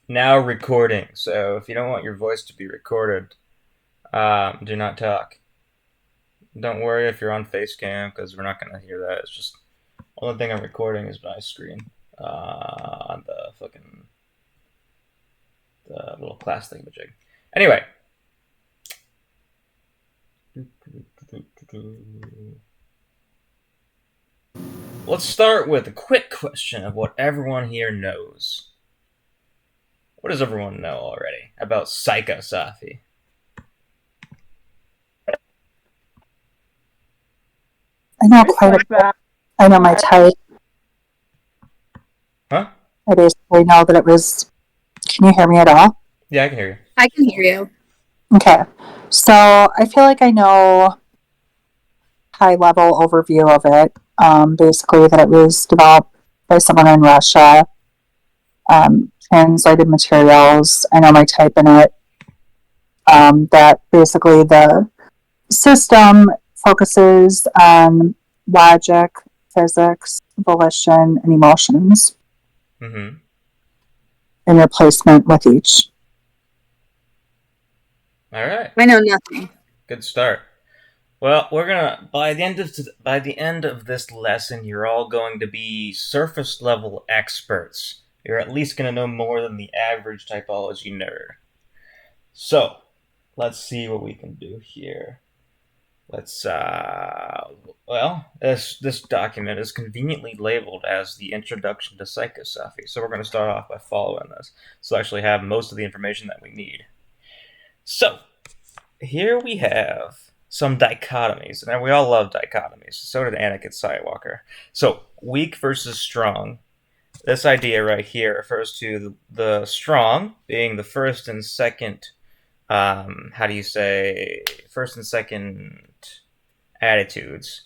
Now recording. So if you don't want your voice to be recorded, do not talk. Don't worry if you're on Facecam because we're not gonna hear that. It's just only thing I'm recording is my screen on the fucking the little class thingamajig. Anyway, let's start with a quick question of what everyone here knows. What does everyone know already about Psychosophy? I know It's quite a like bit. that. I know my type. Huh? I basically know that it was. Can you hear me at all? Yeah, I can hear you. I can hear you. Okay. So I feel like I know high level overview of it. Basically, that it was developed by someone in Russia. Translated materials. I know my type in it. That basically the system focuses on logic, physics, volition, and emotions Mm-hmm. in replacement with each. All right. I know nothing. Good start. Well, we're gonna by the end of this lesson, you're all going to be surface level experts. You're at least gonna know more than the average typology nerd. So, let's see what we can do here. Let's well, this document is conveniently labeled as the Introduction to Psychosophy. So we're going to start off by following this. So actually have most of the information that we need. So, here we have some dichotomies, and we all love dichotomies. So did Anakin Skywalker. So, weak versus strong. This idea right here refers to the strong being the first and second. How do you say first and second attitudes?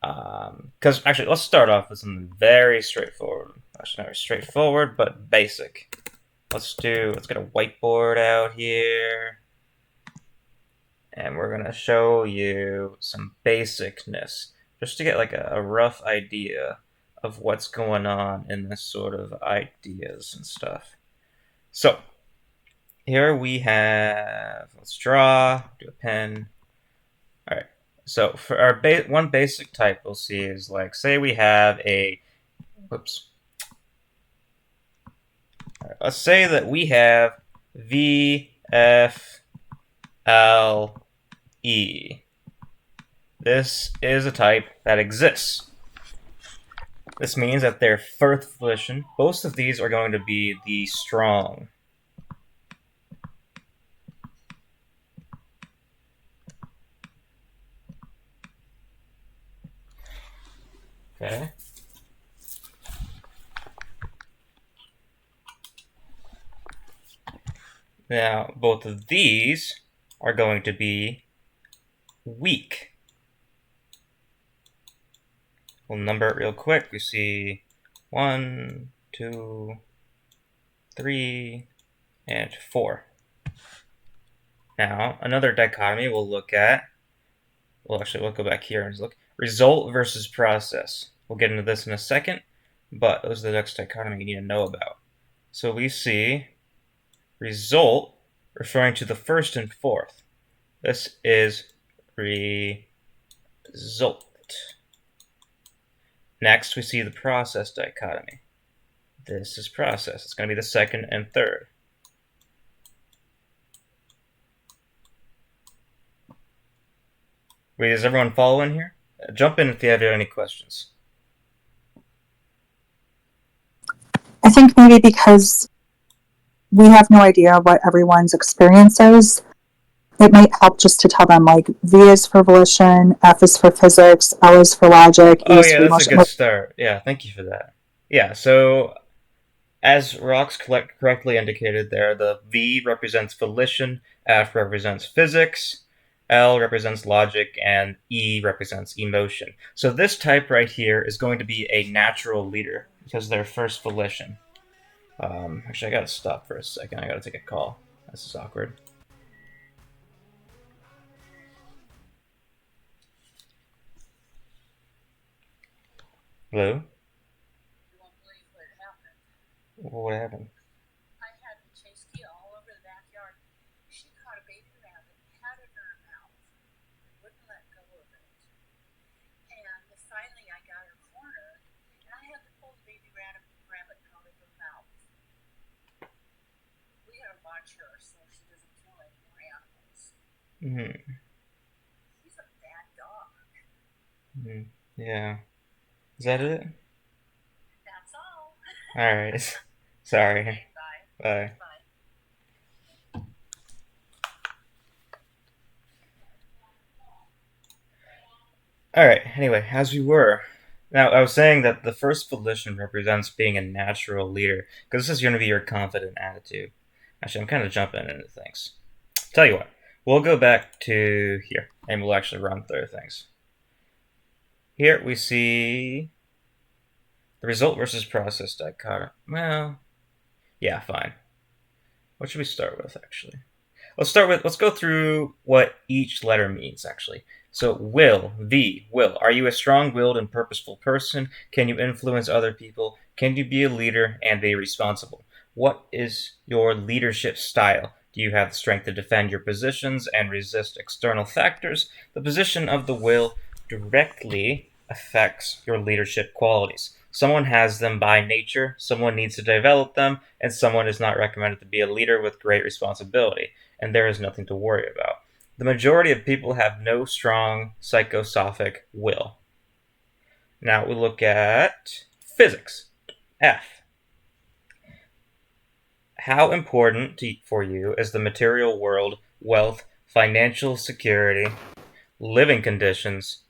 Because actually, let's start off with something very straightforward. Actually, not straightforward, but basic. Let's get a whiteboard out here, and we're gonna show you some basicness, just to get like a rough idea of what's going on in this sort of ideas and stuff. So here we have. Let's draw. Do a pen. All right. So for our one basic type we'll see is like, say we have a. Whoops. All right, let's say that we have VFLE. This is a type that exists. This means that their first volition, both of these are going to be the strong. Okay. Now, both of these are going to be weak. We'll number it real quick. We see 1, 2, 3, and 4. Now, another dichotomy we'll look at. We'll go back here and look. Result versus process. We'll get into this in a second, but those are the next dichotomy you need to know about. So we see result referring to the first and fourth. This is result. Next, we see the process dichotomy. This is process. It's going to be the second and third. Wait, is everyone following here? Jump in if you have any questions. I think maybe because we have no idea what everyone's experience is, it might help just to tell them like V is for volition, F is for physics, L is for logic, E Oh is yeah, for that's a emotion. good start. Yeah, thank you for that. Yeah, so as Rox correctly indicated there, the V represents volition, F represents physics, L represents logic, and E represents emotion. So this type right here is going to be a natural leader because they're first volition. Actually, I gotta stop for a second. I gotta take a call. This is awkward. Hello? What happened? Hmm. Hmm. Yeah. Is that it? All right. Sorry. Bye. All right. Anyway, as we were. Now, I was saying that the first volition represents being a natural leader, because this is going to be your confident attitude. Actually, I'm kind of jumping into things. Tell you what, we'll go back to here, and we'll actually run through things. Here we see the result versus process dichotomy. Well, yeah, fine. What should we start with, actually? Let's go through what each letter means, actually. So, will, V, will. Are you a strong willed and purposeful person? Can you influence other people? Can you be a leader and be responsible? What is your leadership style? Do you have the strength to defend your positions and resist external factors? The position of the will directly affects your leadership qualities. Someone has them by nature, someone needs to develop them, and someone is not recommended to be a leader with great responsibility, and there is nothing to worry about. The majority of people have no strong psychosophic will. Now we look at physics. F. How important for you is the material world, wealth, financial security, living conditions?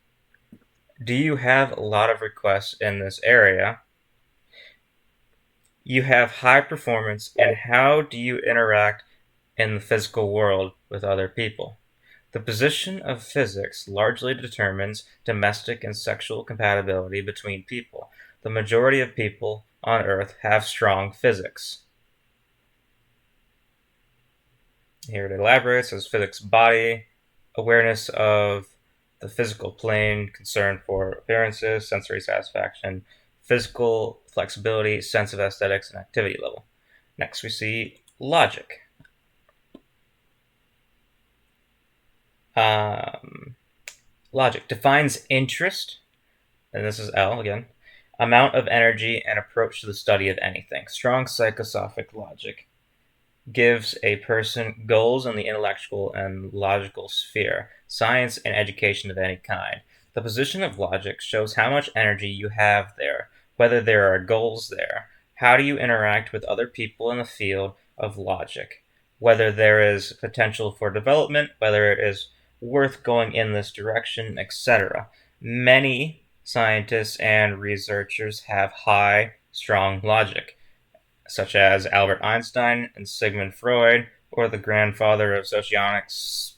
Do you have a lot of requests in this area? You have high performance, and how do you interact in the physical world with other people? The position of physics largely determines domestic and sexual compatibility between people. The majority of people on Earth have strong physics. Here it elaborates as physics body, awareness of the physical plane, concern for appearances, sensory satisfaction, physical flexibility, sense of aesthetics, and activity level. Next, we see logic. Um, Logic defines interest, and this is L again, amount of energy and approach to the study of anything. Strong psychosophic logic gives a person goals in the intellectual and logical sphere, science and education of any kind. The position of logic shows how much energy you have there, whether there are goals there. How do you interact with other people in the field of logic? Whether there is potential for development, whether it is worth going in this direction, etc. Many scientists and researchers have high, strong logic, such as Albert Einstein and Sigmund Freud, or the grandfather of socionics,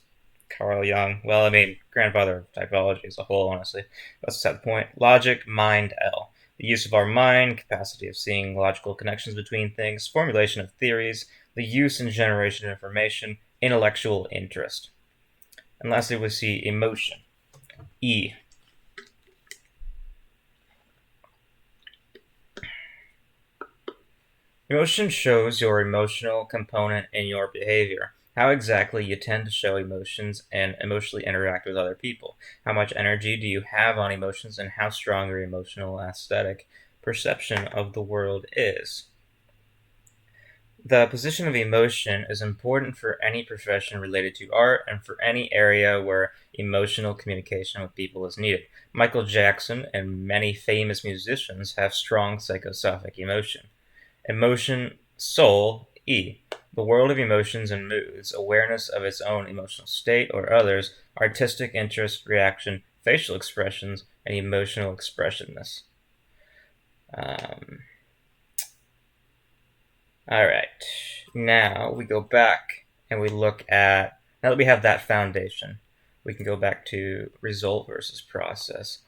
Carl Jung. Well, I mean, grandfather of typology as a whole, honestly. That's the point. Logic, mind, L. The use of our mind, capacity of seeing logical connections between things, formulation of theories, the use and generation of information, intellectual interest. And lastly, we see emotion, E. Emotion shows your emotional component in your behavior. How exactly you tend to show emotions and emotionally interact with other people. How much energy do you have on emotions, and how strong your emotional aesthetic perception of the world is. The position of emotion is important for any profession related to art and for any area where emotional communication with people is needed. Michael Jackson and many famous musicians have strong psychosophic emotion. Emotion, soul, E. The world of emotions and moods, awareness of its own emotional state or others, artistic interest, reaction, facial expressions, and emotional expressiveness. Um, all right. Now we go back and we look at, now that we have that foundation, we can go back to result versus process.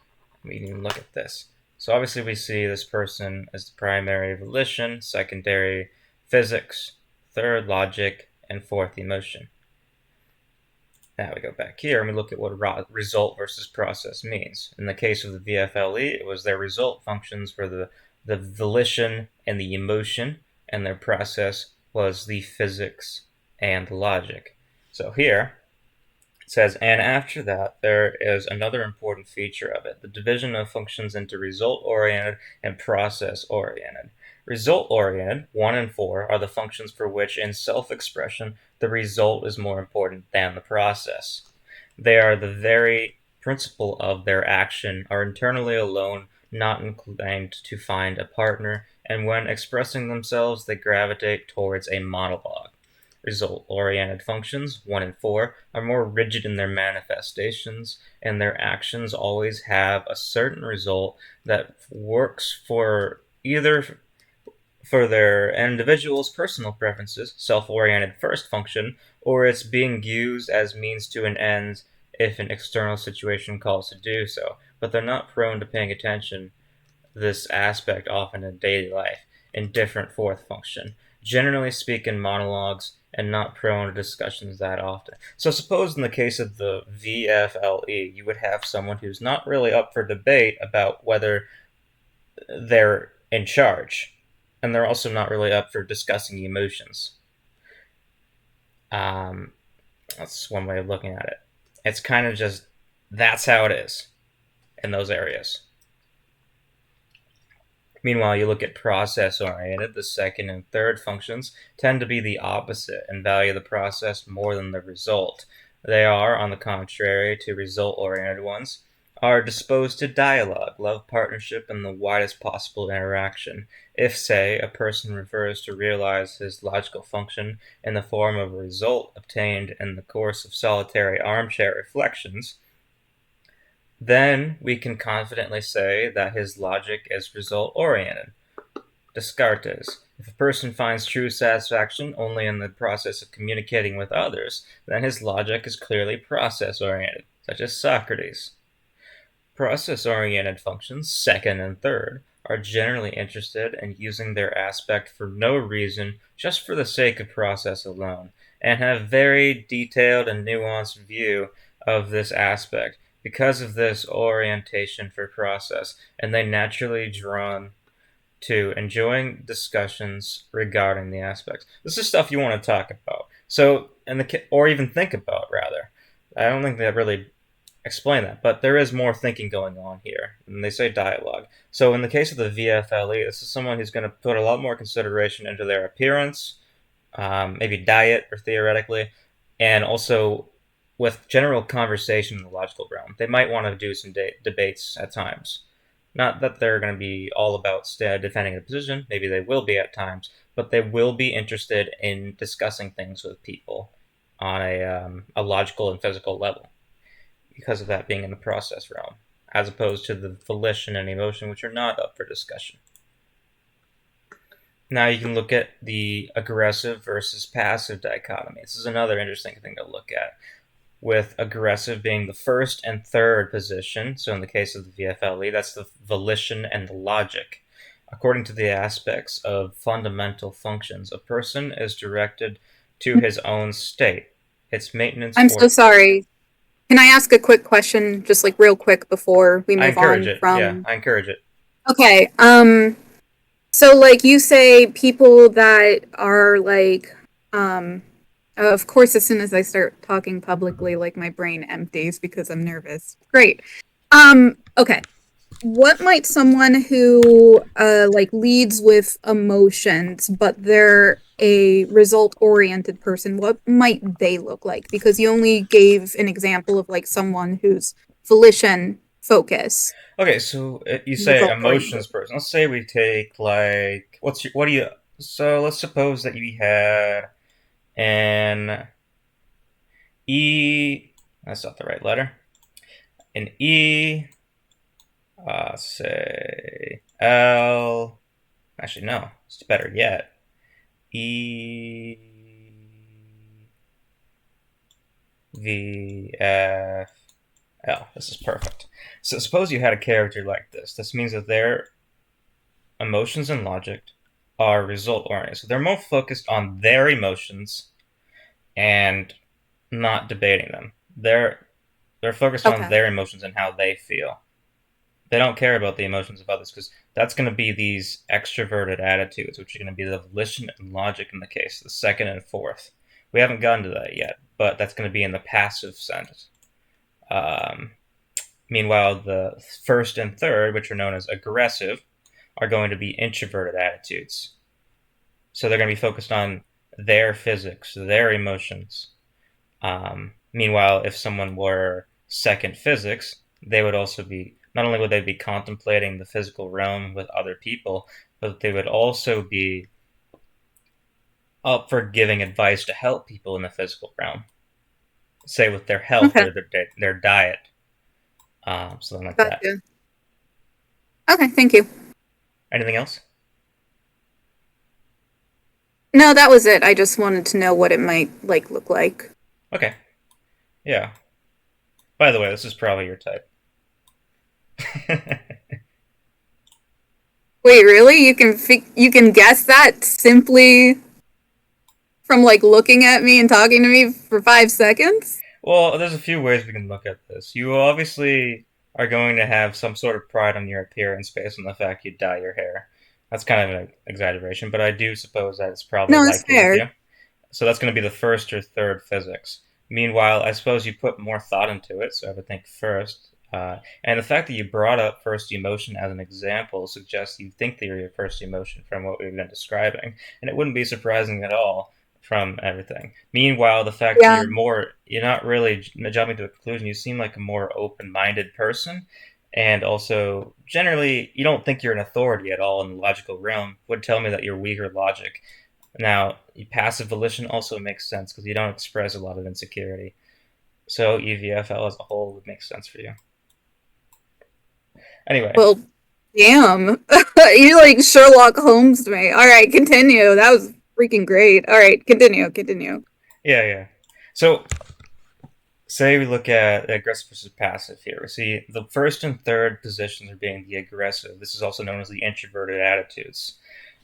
We can look at this. So obviously we see this person as the primary volition, secondary physics, third logic, and fourth emotion. Now we go back here and we look at what result versus process means. In the case of the VFLE, it was their result functions for the volition and the emotion, and their process was the physics and logic. So here, It says, and after that, there is another important feature of it, the division of functions into result-oriented and process-oriented. Result-oriented, 1 and 4, are the functions for which in self-expression the result is more important than the process. They are the very principle of their action, are internally alone, not inclined to find a partner, and when expressing themselves they gravitate towards a monologue. Result-oriented functions, 1 and 4, are more rigid in their manifestations, and their actions always have a certain result that works for either for their individual's personal preferences, self-oriented first function, or it's being used as means to an end if an external situation calls to do so, but they're not prone to paying attention this aspect often in daily life, indifferent fourth function, generally speak in monologues and not prone to discussions that often. So suppose in the case of the VFLE, you would have someone who's not really up for debate about whether they're in charge, and they're also not really up for discussing emotions. Um, that's one way of looking at it. It's kind of just that's how it is in those areas. Meanwhile, you look at process-oriented, the second and third functions tend to be the opposite and value the process more than the result. They are, on the contrary to result-oriented ones, are disposed to dialogue, love partnership, and the widest possible interaction. If, say, a person refers to realize his logical function in the form of a result obtained in the course of solitary armchair reflections, then we can confidently say that his logic is result-oriented. Descartes. If a person finds true satisfaction only in the process of communicating with others, then his logic is clearly process-oriented, such as Socrates. Process-oriented functions, second and third, are generally interested in using their aspect for no reason, just for the sake of process alone, and have very detailed and nuanced view of this aspect because of this orientation for process, and they naturally drawn to enjoying discussions regarding the aspects. This is stuff you want to talk about. So, or even think about rather. I don't think that really explain that, but there is more thinking going on here, and they say dialogue. So in the case of the VFLE, this is someone who's going to put a lot more consideration into their appearance, maybe diet, or theoretically, and also with general conversation in the logical realm. They might want to do some debates at times. Not that they're going to be all about defending a position, maybe they will be at times, but they will be interested in discussing things with people on a logical and physical level because of that being in the process realm, as opposed to the volition and emotion, which are not up for discussion. Now you can look at the aggressive versus passive dichotomy. This is another interesting thing to look at, with aggressive being the first and third position. So in the case of the VFLE, that's the volition and the logic. According to the aspects of fundamental functions, a person is directed to his own state. Its maintenance I'm or so sorry. Can I ask a quick question, just like real quick before we I move encourage on it. Yeah, from? I encourage it. Okay. So like you say, people that are like, of course, as soon as I start talking publicly, like my brain empties because I'm nervous. Great. Okay. What might someone who like leads with emotions, but they're a result-oriented person, what might they look like? Because you only gave an example of like someone who's volition focus, Okay, so you say result-oriented. emotions person. Let's say we take like what do you? So let's suppose that you had an E. That's not the right letter. An E. Say L. Actually, no. It's better yet. E. V. F. L. This is perfect. So suppose you had a character like this. This means that their emotions and logic are result oriented. So they're more focused on their emotions and not debating them. They're focused on Okay. their emotions and how they feel. They don't care about the emotions of others because that's going to be these extroverted attitudes, which are going to be the volition and logic in the case, the second and fourth. We haven't gotten to that yet, but that's going to be in the passive sense. Um, Meanwhile, the first and third, which are known as aggressive, are going to be introverted attitudes. So they're going to be focused on their physics, their emotions. Meanwhile, if someone were second physics, they would also be, not only would they be contemplating the physical realm with other people, but they would also be up for giving advice to help people in the physical realm, say with their health Okay, or their diet, something like that. gotcha. Okay, thank you. Anything else? No, that was it. I just wanted to know what it might like look like. Okay. Yeah. By the way, this is probably your type. Wait, really? You can guess that simply from like looking at me and talking to me for 5 seconds? Well, there's a few ways we can look at this. You obviously are going to have some sort of pride on your appearance based on the fact you dye your hair. That's kind of an exaggeration, but I do suppose that it's probably No, it's likely with fair. you. So that's going to be the first or third physics. Meanwhile, I suppose you put more thought into it, so I would think first. And the fact that you brought up first emotion as an example suggests you think that you're your first emotion from what we've been describing. And it wouldn't be surprising at all from everything. Meanwhile, the fact that Yeah. you're not really jumping to a conclusion, you seem like a more open minded person. And also, generally, you don't think you're an authority at all in the logical realm, would tell me that you're weaker logic. Now, passive volition also makes sense because you don't express a lot of insecurity. So EVFL as a whole would make sense for you. Anyway, Well, damn. You like Sherlock Holmes me. All right, continue. That was freaking great. All right, continue. yeah. So, say we look at aggressive versus passive here. We see the first and third positions are being the aggressive. This is also known as the introverted attitudes.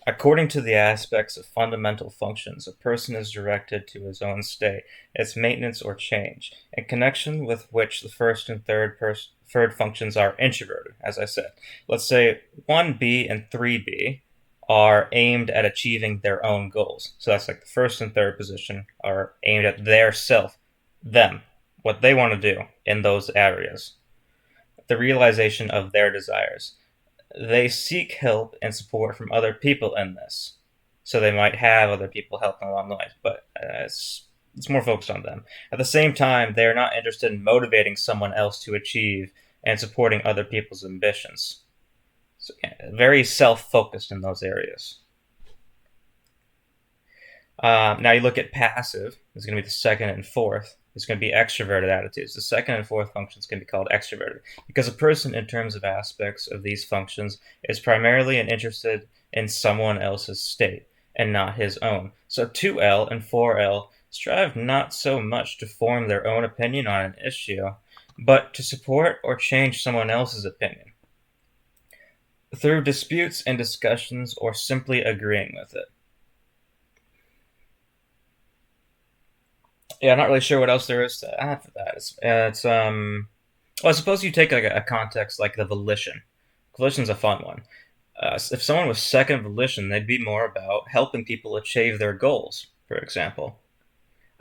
According to the aspects of fundamental functions, a person is directed to his own state, its maintenance or change, in connection with which the first and third functions are introverted, as I said. Let's say 1B and 3B are aimed at achieving their own goals. So that's like the first and third position are aimed at their self, them, what they want to do in those areas, the realization of their desires. They seek help and support from other people in this. So they might have other people helping along the way, but it's more focused on them. At the same time, they are not interested in motivating someone else to achieve and supporting other people's ambitions. So, yeah, very self-focused in those areas. Now you look at passive. It's going to be the second and fourth. It's going to be extroverted attitudes. The second and fourth functions can be called extroverted because a person, in terms of aspects of these functions, is primarily interested in someone else's state and not his own. So 2L and 4L strive not so much to form their own opinion on an issue, but to support or change someone else's opinion through disputes and discussions or simply agreeing with it. Yeah, I'm not really sure what else there is to add for that. Well, I suppose you take like a context like the volition. Volition's a fun one. If someone was second volition, they'd be more about helping people achieve their goals, for example.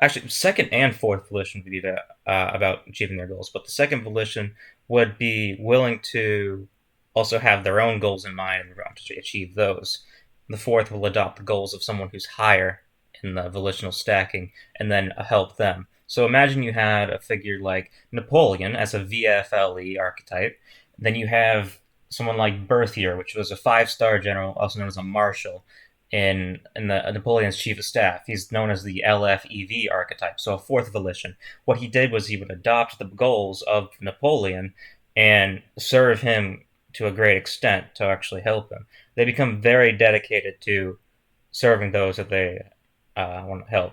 Actually, second and fourth volition would be about achieving their goals, but the second volition would be willing to also have their own goals in mind and want to achieve those. The fourth will adopt the goals of someone who's higher in the volitional stacking and then help them. So imagine you had a figure like Napoleon as a VFLE archetype. Then you have someone like Berthier, which was a 5-star general, also known as a marshal, in the Napoleon's chief of staff. He's known as the LFEV archetype, so a fourth volition. What he did was he would adopt the goals of Napoleon and serve him to a great extent to actually help him. They become very dedicated to serving those that they want to help.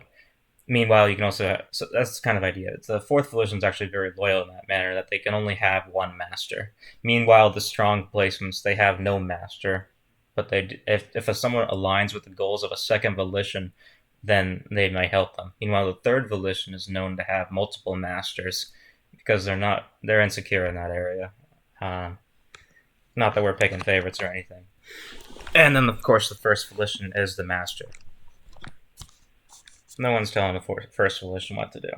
Meanwhile, you can also so that's the kind of idea. The fourth volition is actually very loyal in that manner that they can only have one master. Meanwhile, the strong placements they have no master, but if someone aligns with the goals of a second volition, then they may help them. Meanwhile, the third volition is known to have multiple masters because they're insecure in that area. Um, Not that we're picking favorites or anything. And then, of course, the first volition is the master. No one's telling the first volition what to do.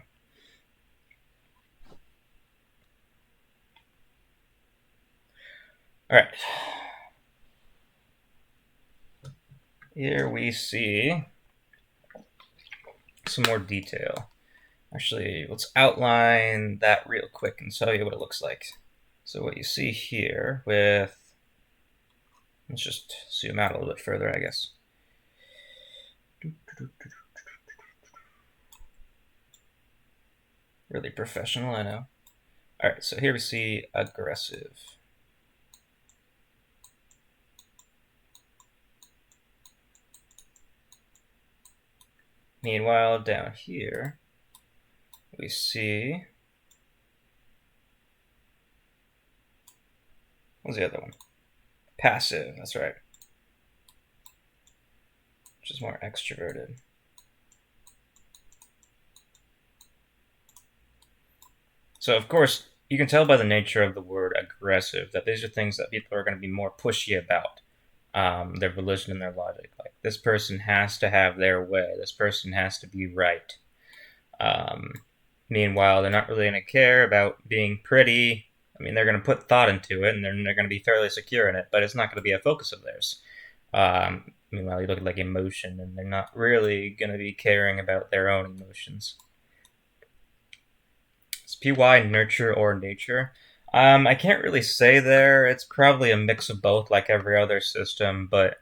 All right. Here we see some more detail. Actually, let's outline that real quick and show you what it looks like. So what you see here with, let's just zoom out a little bit further, I guess. Really professional, I know. All right, so here we see aggressive. Meanwhile, down here, we see, what's the other one? Passive, that's right. Which is more extroverted. So, of course, you can tell by the nature of the word aggressive that these are things that people are going to be more pushy about. Their volition and their logic. Like, this person has to have their way. This person has to be right. Meanwhile, they're not really going to care about being pretty. I mean, they're going to put thought into it, and they're going to be fairly secure in it, but it's not going to be a focus of theirs. Meanwhile, you look at like emotion, and they're not really going to be caring about their own emotions. Is PY nurture or nature? I can't really say there. It's probably a mix of both, like every other system, but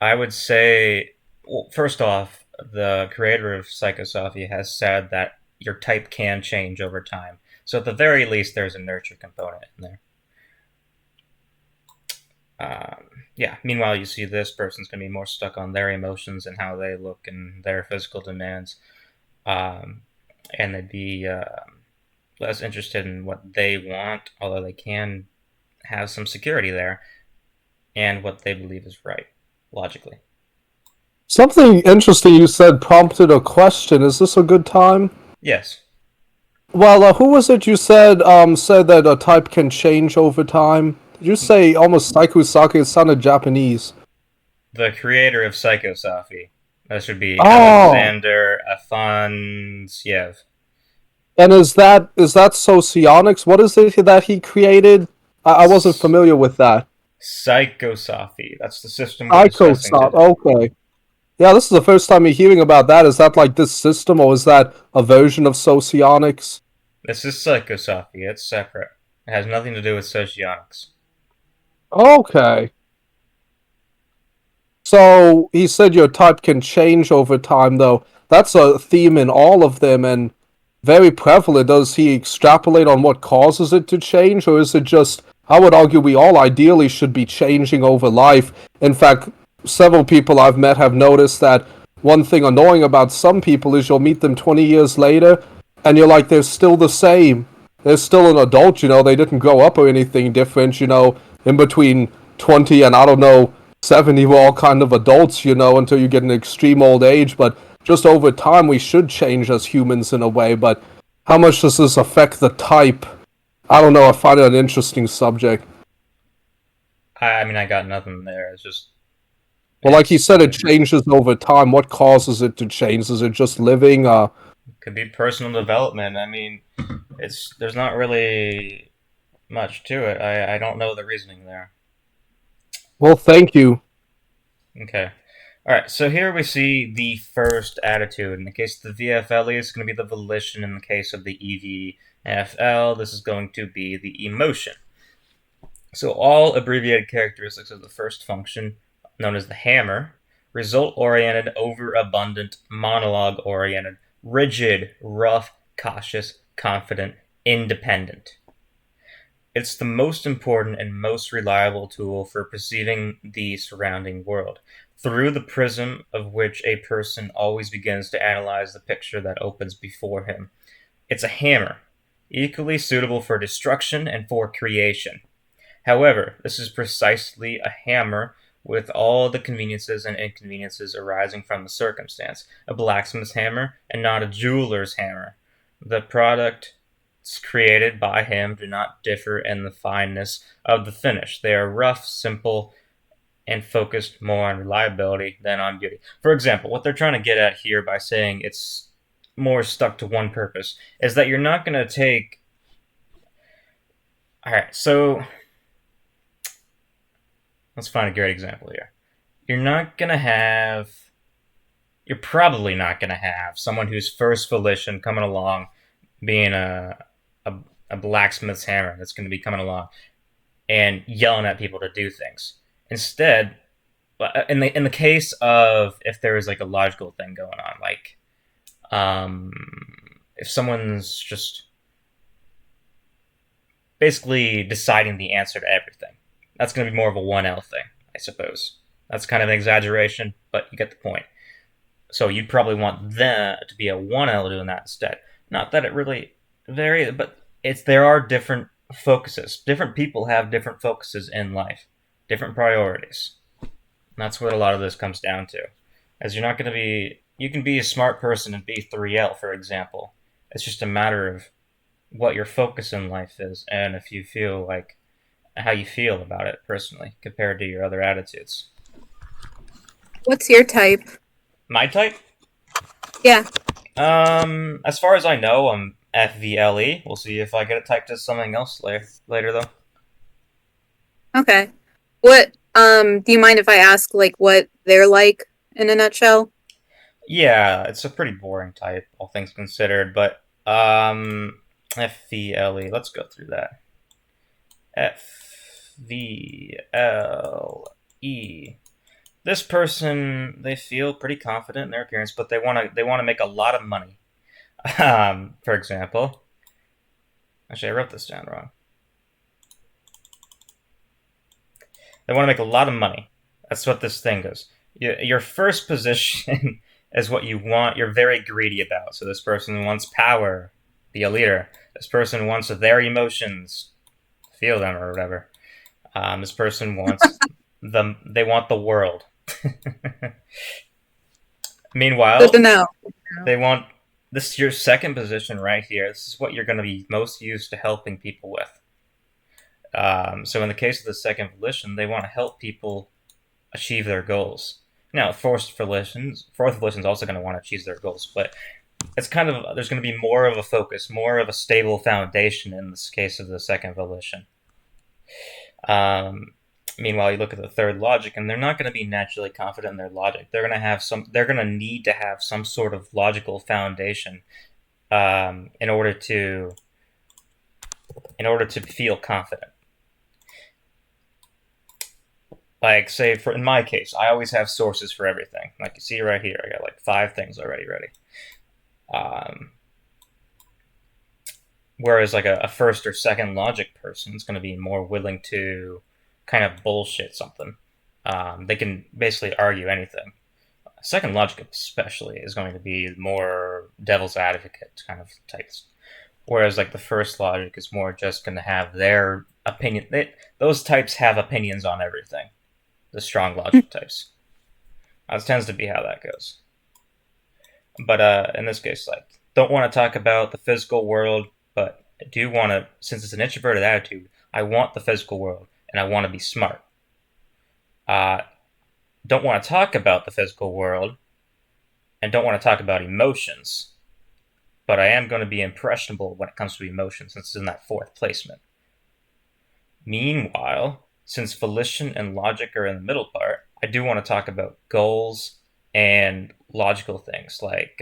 I would say, well, first off, the creator of Psychosophy has said that your type can change over time. So at the very least, there's a nurture component in there. Yeah, meanwhile, you see this person's going to be more stuck on their emotions and how they look and their physical demands. And they'd be less interested in what they want, although they can have some security there, and what they believe is right, logically. Something interesting you said prompted a question. Is this a good time? Yes. Well, who was it you said said that a type can change over time? Did you say almost Psychosophy? It sounded Japanese. The creator of Psychosophy. That should be Oh, Alexander Afanasyev. and is that socionics? What is it that he created? I wasn't familiar with that. Psychosophy. That's the system we're discussing Psychosophy. today. Okay. Yeah, this is the first time you're hearing about that. Is that like this system, or is that a version of socionics? This is Psychosophy. It's separate. It has nothing to do with socionics. Okay. So he said your type can change over time, though. That's a theme in all of them and very prevalent. Does he extrapolate on what causes it to change, or is it just, I would argue we all ideally should be changing over life. In fact, several people I've met have noticed that one thing annoying about some people is you'll meet them 20 years later, and you're like, they're still the same. They're still an adult, they didn't grow up or anything different, in between 20 and, I don't know, 70, we're all kind of adults, until you get an extreme old age, but just over time we should change as humans in a way, but how much does this affect the type? I don't know, I find it an interesting subject. I mean, I got nothing there. It's just. Well, like he said, it changes over time. What causes it to change? Is it just living? Could be personal development. I mean, there's not really much to it. I don't know the reasoning there. Well, thank you. Okay. All right, so here we see the first attitude. In the case of the VFL, it's going to be the volition. In the case of the EVFL, this is going to be the emotion. So all abbreviated characteristics of the first function, known as the hammer, result-oriented, overabundant, monologue-oriented, rigid, rough, cautious, confident, independent. It's the most important and most reliable tool for perceiving the surrounding world, through the prism of which a person always begins to analyze the picture that opens before him. It's a hammer, equally suitable for destruction and for creation. However, this is precisely a hammer with all the conveniences and inconveniences arising from the circumstance, a blacksmith's hammer and not a jeweler's hammer. The products created by him do not differ in the fineness of the finish. They are rough, simple, and focused more on reliability than on beauty. For example, what they're trying to get at here by saying it's more stuck to one purpose is that you're not going to take. All right, so let's find a great example here. You're not going to have. You're probably not going to have someone whose first volition coming along being a, a blacksmith's hammer that's going to be coming along and yelling at people to do things. Instead, in the case of if there is like a logical thing going on, like um, if someone's just basically deciding the answer to everything, that's going to be more of a 1L thing, I suppose. That's kind of an exaggeration, but you get the point. So you'd probably want them to be a 1L doing that instead. Not that it really varies, but there are different focuses. Different people have different focuses in life, different priorities. And that's what a lot of this comes down to. As you're not going to be, you can be a smart person and be 3L, for example. It's just a matter of what your focus in life is, and if you feel like how you feel about it personally compared to your other attitudes. What's your type? My type? Yeah. As far as I know, I'm FVLE. We'll see if I get it typed as something else later though. Okay. What do you mind if I ask like what they're like in a nutshell? Yeah, it's a pretty boring type, all things considered, but FVLE. Let's go through that. FVLE. This person, they feel pretty confident in their appearance, but they want to make a lot of money. For example, actually, I wrote this down wrong. They want to make a lot of money. That's what this thing is. Your first position is what you want. You're very greedy about. So this person wants power, be a leader. This person wants their emotions, feel them or whatever. This person wants they want the world. Meanwhile, Good to know. they want this is your second position right here. This is what you're going to be most used to helping people with. So in the case of the second volition, they want to help people achieve their goals. Now, fourth volition is also going to want to achieve their goals, but it's kind of there's going to be more of a focus, more of a stable foundation in this case of the second volition. Meanwhile, you look at the third logic, and they're not going to be naturally confident in their logic. They're going to have They're going to need to have some sort of logical foundation in order to feel confident. Like, say, in my case, I always have sources for everything. Like you see right here, I got like 5 things already ready. Whereas like a first or second logic person is going to be more willing to kind of bullshit something. They can basically argue anything. Second logic especially is going to be more devil's advocate kind of types. Whereas like the first logic is more just going to have their opinion. Those types have opinions on everything. The strong logic types. That tends to be how that goes. But in this case, like, don't want to talk about the physical world, but I do want to, since it's an introverted attitude, I want the physical world, and I want to be smart. Don't want to talk about the physical world, and don't want to talk about emotions, but I am going to be impressionable when it comes to emotions, since it's in that fourth placement. Meanwhile, since volition and logic are in the middle part, I do want to talk about goals and logical things like,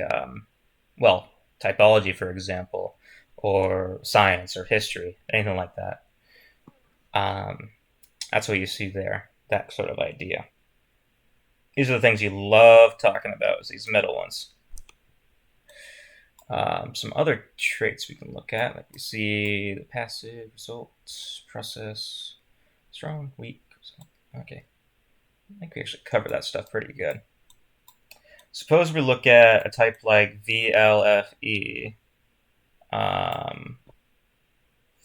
typology, for example, or science or history, anything like that. That's what you see there, that sort of idea. These are the things you love talking about, is these middle ones. Some other traits we can look at, like you see the passive, results, process, strong, weak. Okay. I think we actually covered that stuff pretty good. Suppose we look at a type like VLFE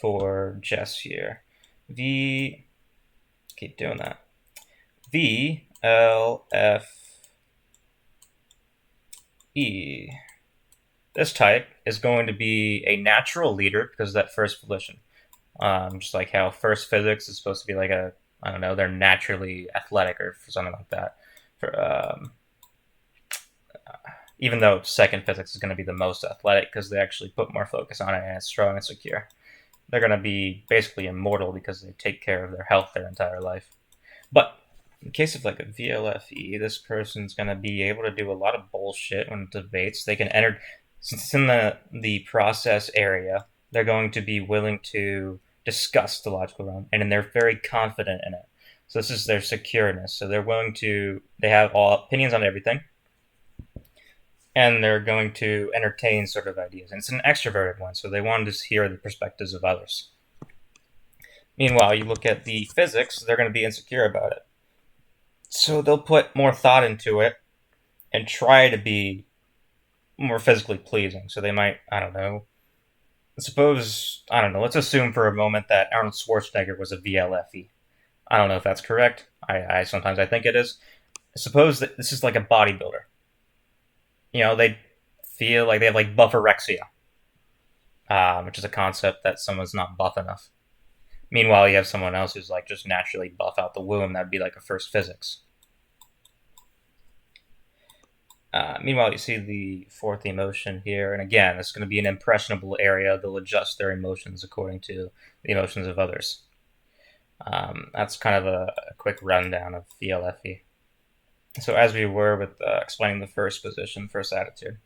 for Jess here. Keep doing that. VLFE. This type is going to be a natural leader because of that first volition. Just like how first physics is supposed to be like a I don't know, they're naturally athletic or something like that. Even though second physics is going to be the most athletic because they actually put more focus on it and it's strong and secure. They're going to be basically immortal because they take care of their health their entire life. But in case of like a VLFE, this person's going to be able to do a lot of bullshit when debates. They can enter, since it's in the process area, they're going to be willing to discuss the logical realm, and they're very confident in it. So this is their secureness. So they have all opinions on everything, and they're going to entertain sort of ideas. And it's an extroverted one, so they want to hear the perspectives of others. Meanwhile, you look at the physics, they're going to be insecure about it. So they'll put more thought into it and try to be more physically pleasing. So they might, let's assume for a moment that Arnold Schwarzenegger was a VLFE. I don't know if that's correct. Sometimes I think it is. Suppose that this is like a bodybuilder. They feel like they have like bufforexia, which is a concept that someone's not buff enough. Meanwhile, you have someone else who's like just naturally buff out the womb. That'd be like a first physics. Meanwhile, you see the fourth emotion here, and again, it's going to be an impressionable area. They'll adjust their emotions according to the emotions of others. That's kind of a quick rundown of VLFE. So as we were with explaining the first position, first attitude.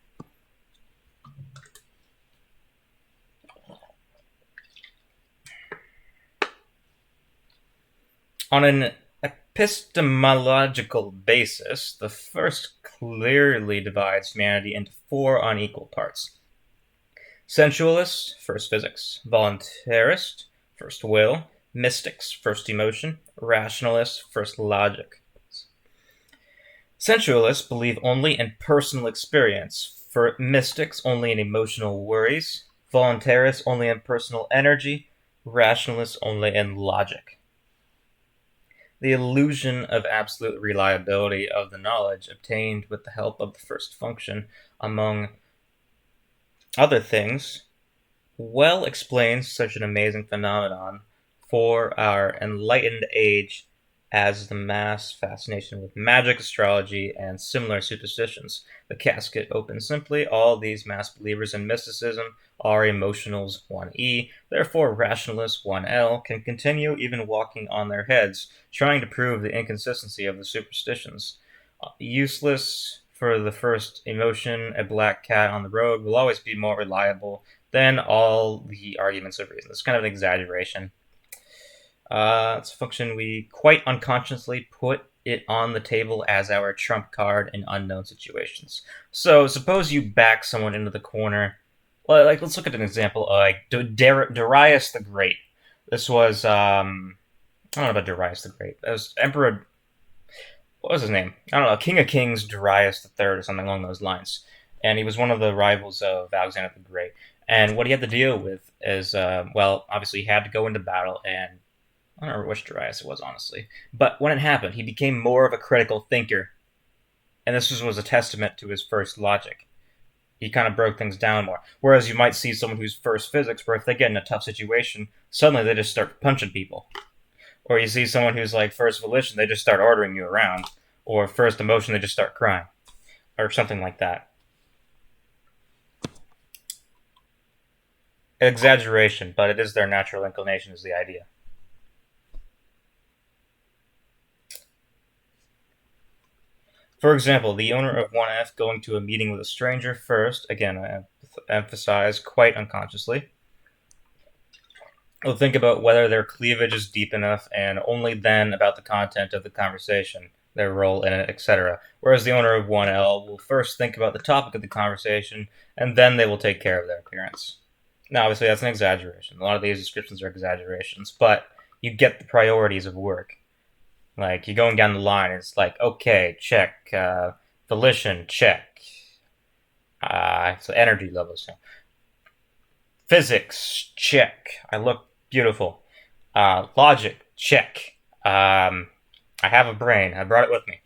On an epistemological basis, the first clearly divides humanity into four unequal parts. Sensualist, first physics. Voluntarist, first will. Mystics, first emotion. Rationalists, first logic. Sensualists believe only in personal experience. For mystics, only in emotional worries. Voluntarists, only in personal energy. Rationalists, only in logic. The illusion of absolute reliability of the knowledge obtained with the help of the first function, among other things, well explains such an amazing phenomenon for our enlightened age as the mass fascination with magic, astrology, and similar superstitions. The casket opens simply. All these mass believers in mysticism are emotionals 1E, therefore rationalists 1L can continue even walking on their heads, trying to prove the inconsistency of the superstitions. Useless for the first emotion, a black cat on the road will always be more reliable than all the arguments of reason. It's kind of an exaggeration. It's a function we quite unconsciously put it on the table as our trump card in unknown situations. So suppose you back someone into the corner. Well, let's look at an example like Darius the Great. This was I don't know about Darius the Great. That was Emperor. What was his name? I don't know. King of Kings Darius the Third or something along those lines. And he was one of the rivals of Alexander the Great. And what he had to deal with is, obviously he had to go into battle, and I don't remember which Darius it was, honestly. But when it happened, he became more of a critical thinker. And this was a testament to his first logic. He kind of broke things down more. Whereas you might see someone who's first physics, where if they get in a tough situation, suddenly they just start punching people. Or you see someone who's like first volition, they just start ordering you around. Or first emotion, they just start crying. Or something like that. Exaggeration, but it is their natural inclination is the idea. For example, the owner of 1F going to a meeting with a stranger first, again, I emphasize quite unconsciously, will think about whether their cleavage is deep enough and only then about the content of the conversation, their role in it, etc. Whereas the owner of 1L will first think about the topic of the conversation and then they will take care of their appearance. Now, obviously, that's an exaggeration. A lot of these descriptions are exaggerations, but you get the priorities of work. Like, you're going down the line, it's like, okay, check. Volition, check. So energy levels. Physics, check. I look beautiful. Logic, check. I have a brain. I brought it with me.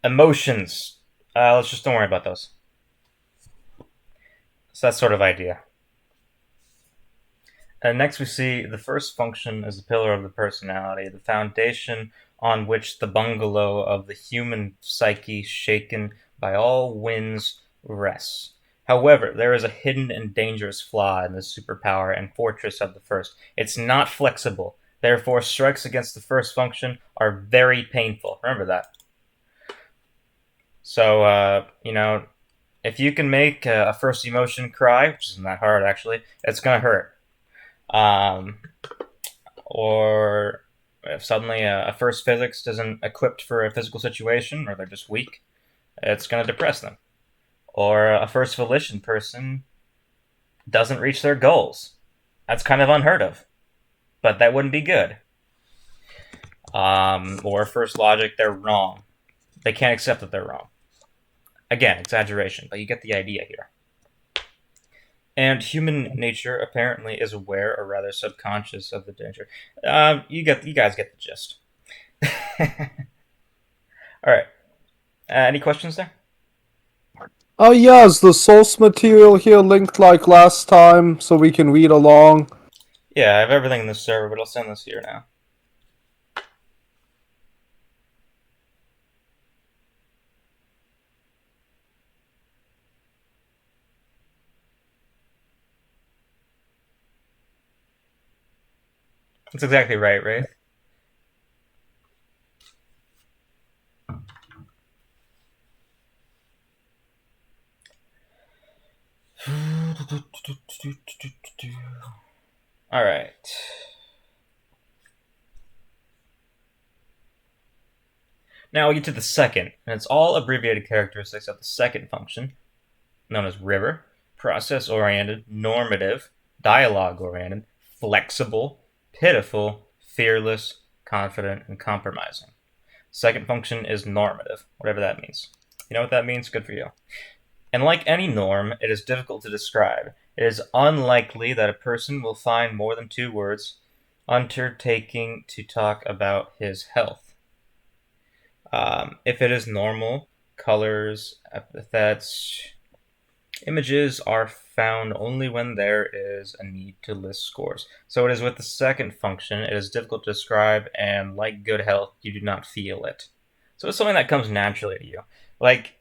Emotions. Let's just don't worry about those. So that sort of idea. And next we see the first function is the pillar of the personality, the foundation on which the bungalow of the human psyche shaken by all winds rests. However, there is a hidden and dangerous flaw in the superpower and fortress of the first. It's not flexible. Therefore, strikes against the first function are very painful. Remember that. So, if you can make a first emotion cry, which isn't that hard actually, it's going to hurt. Or if suddenly a first physics isn't equipped for a physical situation, or they're just weak, it's going to depress them. Or a first volition person doesn't reach their goals. That's kind of unheard of, but that wouldn't be good. Or first logic, they're wrong. They can't accept that they're wrong. Again, exaggeration, but you get the idea here. And human nature apparently is aware, or rather subconscious, of the danger. You guys get the gist. All right. Any questions there? Oh yeah, is the source material here linked like last time so we can read along? Yeah, I have everything in the server, but I'll send this here now. That's exactly right, Wraith. All right. Now we get to the second, and it's all abbreviated characteristics of the second function, known as river, process-oriented, normative, dialogue-oriented, flexible, pitiful, fearless, confident, and compromising. Second function is normative, whatever that means. You know what that means? Good for you. And like any norm, it is difficult to describe. It is unlikely that a person will find more than 2 words undertaking to talk about his health. If it is normal, colors, epithets, images are found only when there is a need to list scores. So it is with the second function, it is difficult to describe, and like good health, you do not feel it. So it's something that comes naturally to you. Like,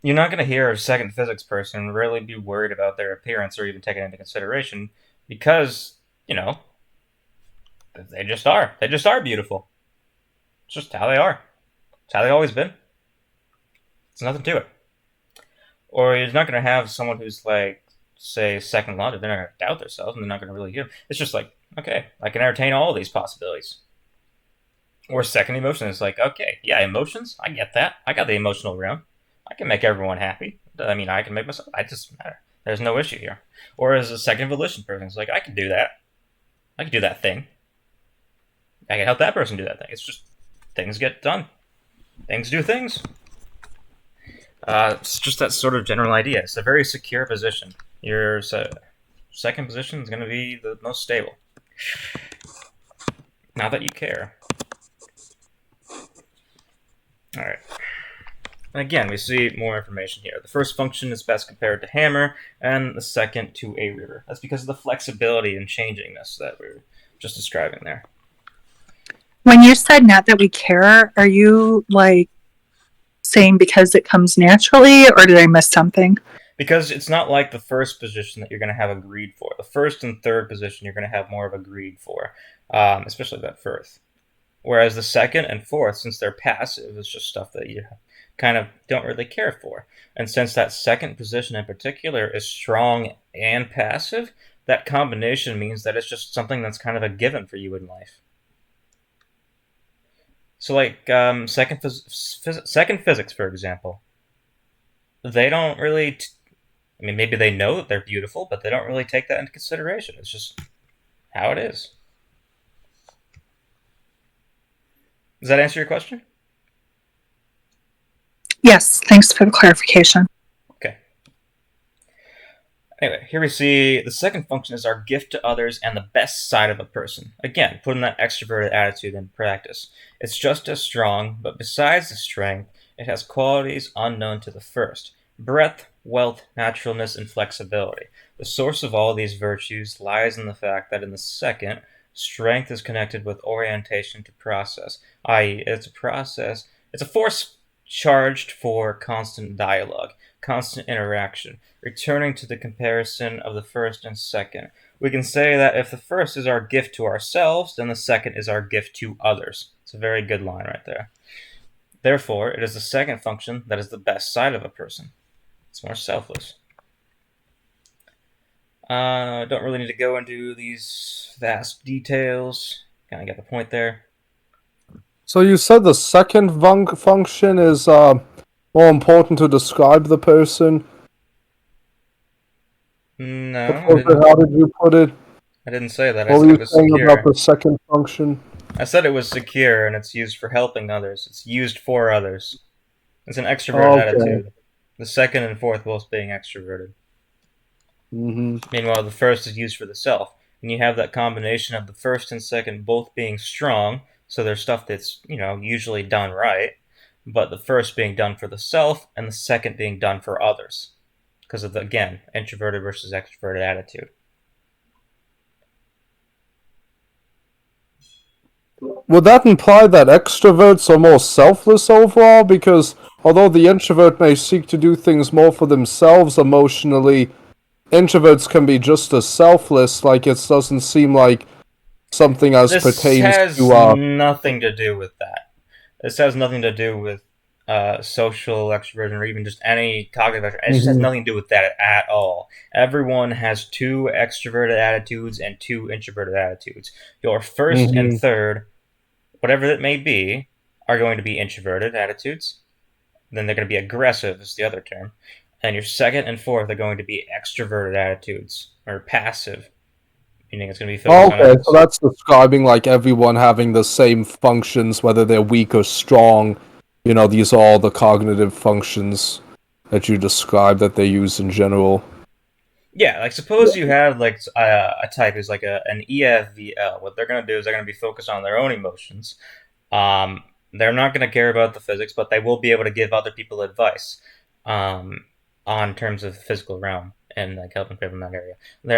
you're not going to hear a second physics person really be worried about their appearance or even take it into consideration because, they just are. They just are beautiful. It's just how they are. It's how they've always been. There's nothing to it. Or you're not going to have someone who's like, say, second logic. They're not going to doubt themselves and they're not going to really hear. It's just like, okay, I can entertain all of these possibilities. Or second emotion is like, okay, yeah, emotions, I get that. I got the emotional realm. I can make everyone happy. I mean, I can make myself. I just matter. There's no issue here. Or as a second volition person, it's like, I can do that. I can do that thing. I can help that person do that thing. It's just things get done. Things do things. It's just that sort of general idea. It's a very secure position. Your second position is going to be the most stable. Not that you care. All right. And again, we see more information here. The first function is best compared to hammer, and the second to a river. That's because of the flexibility and changingness that we were just describing there. When you said not that we care, are you like saying because it comes naturally, or did I miss something? Because it's not like the first position that you're going to have a greed for. The first and third position you're going to have more of a greed for, especially that first. Whereas the second and fourth, since they're passive, it's just stuff that you kind of don't really care for. And since that second position in particular is strong and passive, that combination means that it's just something that's kind of a given for you in life. So, like, second physics, for example, they don't really. I mean, maybe they know that they're beautiful, but they don't really take that into consideration. It's just how it is. Does that answer your question? Yes, thanks for the clarification. Okay. Anyway, here we see the second function is our gift to others and the best side of a person. Again, putting that extroverted attitude in practice. It's just as strong, but besides the strength, it has qualities unknown to the first. breadth, wealth, naturalness, and flexibility. The source of all these virtues lies in the fact that in the second, strength is connected with orientation to process, i.e., it's a process, it's a force charged for constant dialogue, constant interaction, returning to the comparison of the first and second. We can say that if the first is our gift to ourselves, then the second is our gift to others. It's a very good line right there. Therefore, it is the second function that is the best side of a person. It's more selfless. Don't really need to go into these vast details. Kind of get the point there. So you said the second function is more important to describe the person. No, How did you put it? I didn't say that. I What said were it you was saying about secure. the second function? I said it was secure, and it's used for helping others. It's used for others. It's an extroverted Okay. attitude. The second and fourth both being extroverted. Mm-hmm. Meanwhile, the first is used for the self. And you have that combination of the first and second both being strong, so there's stuff that's, usually done right, but the first being done for the self and the second being done for others. Because of the, again, introverted versus extroverted attitude. Would that imply that extroverts are more selfless overall? Because although the introvert may seek to do things more for themselves emotionally, introverts can be just as selfless. Like, it doesn't seem like something as This pertains has to nothing to do with that. This has nothing to do with social extroversion or even just any cognitive extroversion. It just has Mhm. nothing to do with that at all. Everyone has two extroverted attitudes and two introverted attitudes. Your first and Mhm. third, whatever it may be, are going to be introverted attitudes. Then they're going to be aggressive, is the other term. And your second and fourth are going to be extroverted attitudes, or passive, meaning it's going to be focused on Okay, so others. that's describing like everyone having the same functions, whether they're weak or strong. These are all the cognitive functions that you described that they use in general. Yeah, like suppose you have like a type is like an EFVL. What they're going to do is they're going to be focused on their own emotions. They're not going to care about the physics, but they will be able to give other people advice um, on terms of the physical realm and like helping people in that area.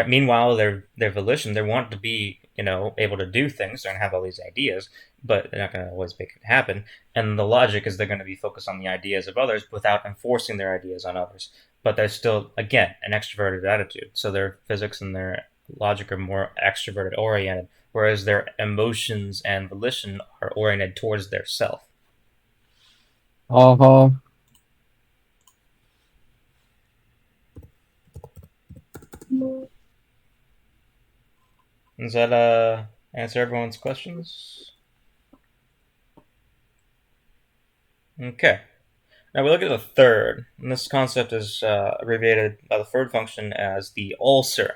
Meanwhile, their volition, they want to be able to do things. They're going to have all these ideas, but they're not going to always make it happen. And the logic is they're going to be focused on the ideas of others without enforcing their ideas on others. But they're still, again, an extroverted attitude. So their physics and their logic are more extroverted oriented, whereas their emotions and volition are oriented towards their self. Uh-huh. Does that answer everyone's questions? Okay. Now we look at the third, and this concept is abbreviated by the third function as the ulcer.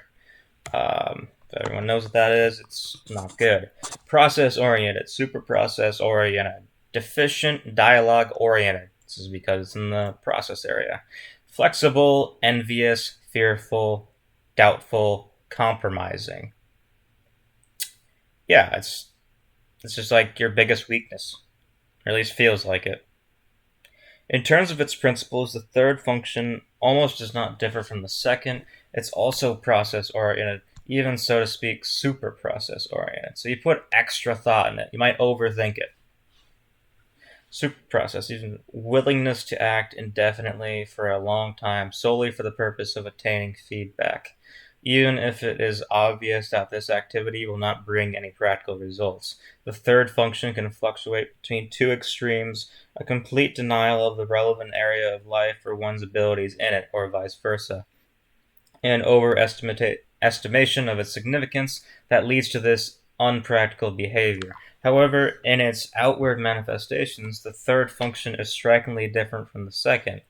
If everyone knows what that is, it's not good. Process oriented, super process oriented, deficient dialogue oriented. This is because it's in the process area. Flexible, envious, fearful, doubtful, compromising. Yeah, it's just like your biggest weakness, or at least feels like it. In terms of its principles, the third function almost does not differ from the second. It's also process oriented, even so to speak, super process oriented. So you put extra thought in it. You might overthink it. Super process, even willingness to act indefinitely for a long time solely for the purpose of attaining feedback, even if it is obvious that this activity will not bring any practical results. The third function can fluctuate between two extremes: a complete denial of the relevant area of life or one's abilities in it, or vice versa, and overestimation of its significance that leads to this unpractical behavior. However, in its outward manifestations, the third function is strikingly different from the second.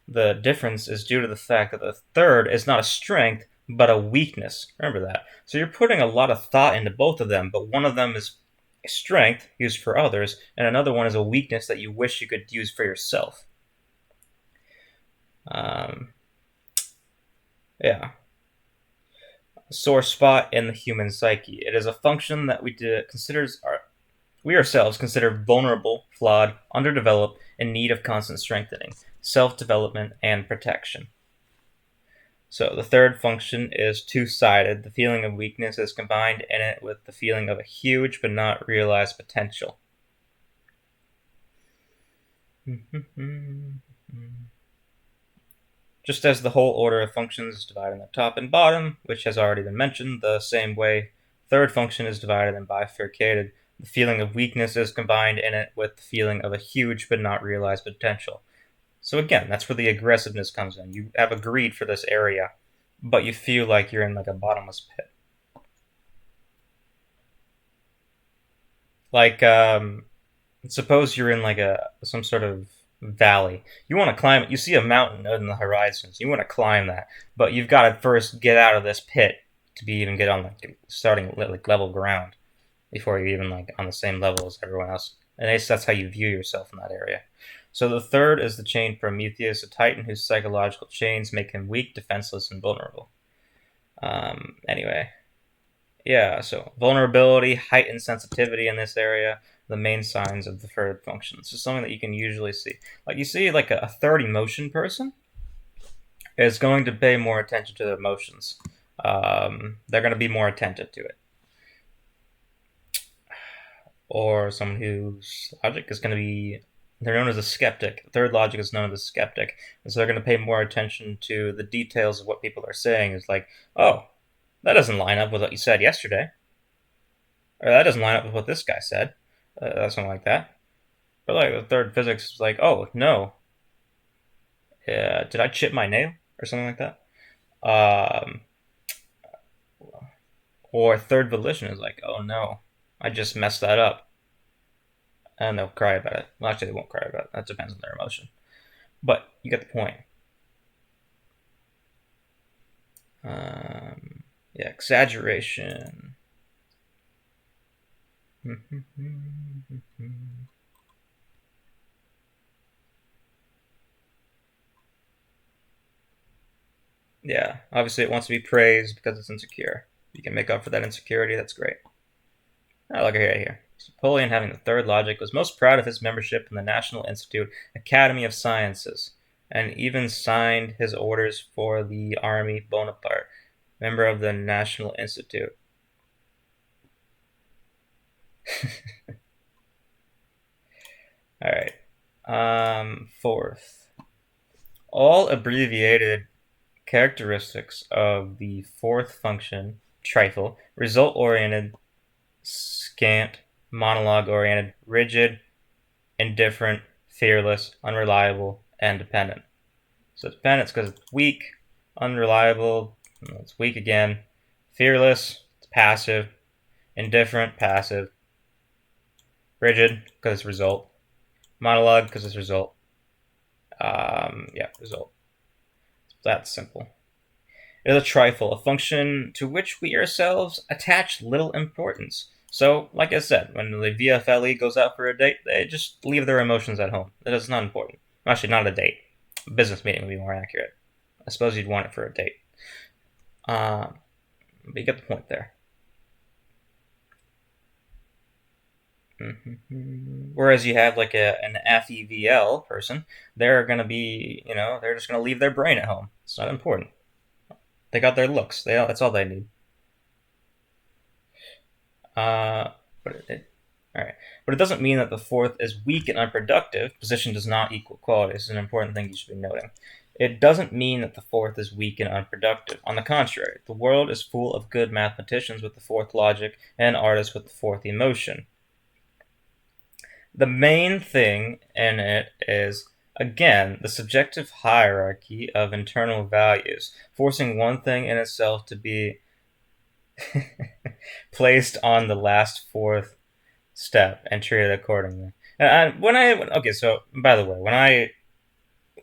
The difference is due to the fact that the third is not a strength, but a weakness. Remember that. So you're putting a lot of thought into both of them, but one of them is a strength used for others, and another one is a weakness that you wish you could use for yourself. Um, yeah. Sore spot in the human psyche. It is a function that we ourselves consider vulnerable, flawed, underdeveloped, in need of constant strengthening. self-development, and protection. So the third function is two-sided. The feeling of weakness is combined in it with the feeling of a huge but not realized potential. Just as the whole order of functions is divided into top and bottom, which has already been mentioned, the same way third function is divided and bifurcated. The feeling of weakness is combined in it with the feeling of a huge but not realized potential. So again, that's where the aggressiveness comes in. You have a greed for this area, but you feel like you're in like a bottomless pit. Like, suppose you're in like some sort of valley. You want to climb it. You see a mountain out in the horizon. So you want to climb that, but you've got to first get out of this pit to be even get on like starting like level ground before you're even like on the same level as everyone else. And that's how you view yourself in that area. So the third is the chain Prometheus, a titan whose psychological chains make him weak, defenseless, and vulnerable. Anyway, yeah, so vulnerability, heightened sensitivity in this area, the main signs of the third function. This is something that you can usually see. Like you see like a third emotion person is going to pay more attention to their emotions. They're going to be more attentive to it. Or someone whose logic is going to be, they're known as a skeptic. Third logic is known as a skeptic. And so they're going to pay more attention to the details of what people are saying. It's like, oh, that doesn't line up with what you said yesterday. Or that doesn't line up with what this guy said. Something like that. But like the third physics is like, oh, no. Did I chip my nail? Or something like that. Or third volition is like, oh no, I just messed that up. And they'll cry about it. Well, actually, they won't cry about it. That depends on their emotion. But you get the point. Yeah, exaggeration. Yeah, obviously it wants to be praised because it's insecure. If you can make up for that insecurity, that's great. Oh, look at here. Napoleon, having the third logic, was most proud of his membership in the National Institute Academy of Sciences, and even signed his orders for the Army Bonaparte, member of the National Institute. All right. Fourth, all abbreviated characteristics of the fourth function, trifle, result-oriented, scant, monologue-oriented, rigid, indifferent, fearless, unreliable, and dependent. So dependent is because it's weak, unreliable, it's weak again, fearless, it's passive, indifferent, passive, rigid because it's result, monologue because it's result. Yeah, result. That's simple. It is a trifle, a function to which we ourselves attach little importance. So, like I said, when the VFLE goes out for a date, they just leave their emotions at home. That is not important. Actually, not a date. A business meeting would be more accurate. I suppose you'd want it for a date. But you get the point there. Whereas you have like an FEVL person, they're going to be, they're just going to leave their brain at home. It's not important. They got their looks. That's all they need. All right. But it doesn't mean that the fourth is weak and unproductive. Position does not equal quality. This is an important thing you should be noting. It doesn't mean that the fourth is weak and unproductive. On the contrary, the world is full of good mathematicians with the fourth logic and artists with the fourth emotion. The main thing in it is, again, the subjective hierarchy of internal values, forcing one thing in itself to be placed on the last fourth step and treated accordingly. And so by the way, when I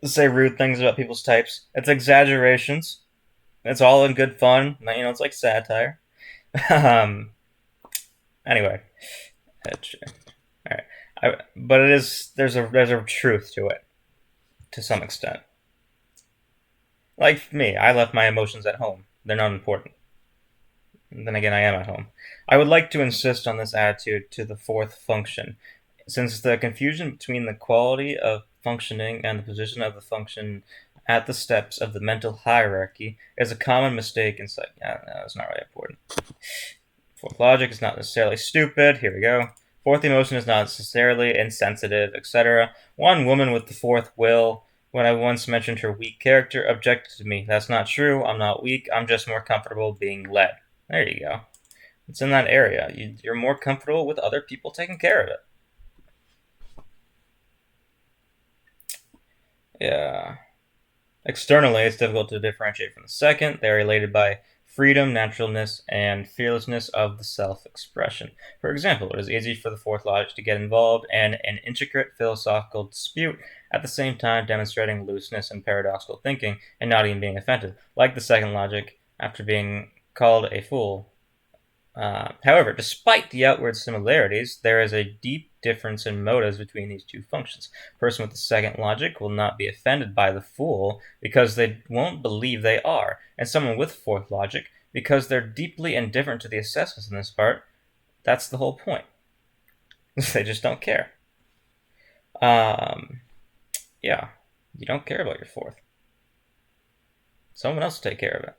say rude things about people's types, it's exaggerations. It's all in good fun. It's like satire. Anyway, all right. But there's a truth to it, to some extent. Like me, I left my emotions at home. They're not important. And then again, I am at home. I would like to insist on this attitude to the fourth function, since the confusion between the quality of functioning and the position of the function at the steps of the mental hierarchy is a common mistake in psych. No, that's not really important. Fourth logic is not necessarily stupid. Here we go. Fourth emotion is not necessarily insensitive, etc. One woman with the fourth will, when I once mentioned her weak character, objected to me. That's not true. I'm not weak. I'm just more comfortable being led. There you go. It's in that area. You're more comfortable with other people taking care of it. Yeah. Externally, it's difficult to differentiate from the second. They are related by freedom, naturalness, and fearlessness of the self-expression. For example, it is easy for the fourth logic to get involved in an intricate philosophical dispute, at the same time demonstrating looseness and paradoxical thinking and not even being offended, like the second logic after being called a fool. However, despite the outward similarities, there is a deep difference in motives between these two functions. A person with the second logic will not be offended by the fool because they won't believe they are, and someone with fourth logic because they're deeply indifferent to the assessments in this part. That's the whole point. They just don't care. Yeah, you don't care about your fourth. Someone else will take care of it.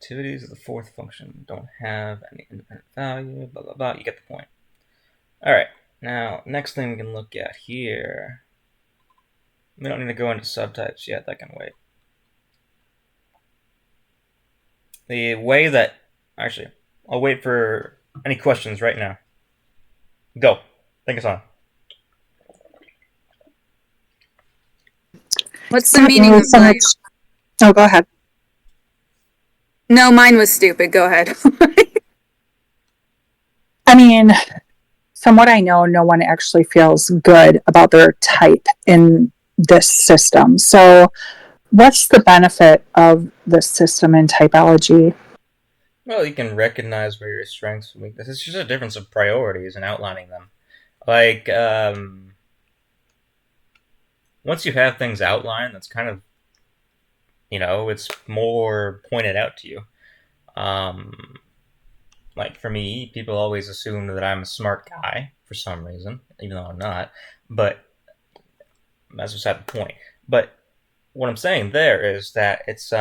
Activities of the fourth function don't have any independent value, blah, blah, blah. You get the point. All right, now, next thing we can look at here. We don't need to go into subtypes yet. That can wait. The way that... Actually, I'll wait for any questions right now. Go. Think us on. What's the meaning of like... Oh, go ahead. No, mine was stupid. Go ahead. I mean, from what I know, no one actually feels good about their type in this system. So, what's the benefit of this system in typology? Well, you can recognize where your strengths and weaknesses. It's just a difference of priorities and outlining them. Like, once you have things outlined, that's kind of, it's more pointed out to you. Like for me, people always assume that I'm a smart guy for some reason, even though I'm not. But that's beside the point. But what I'm saying there is that it's you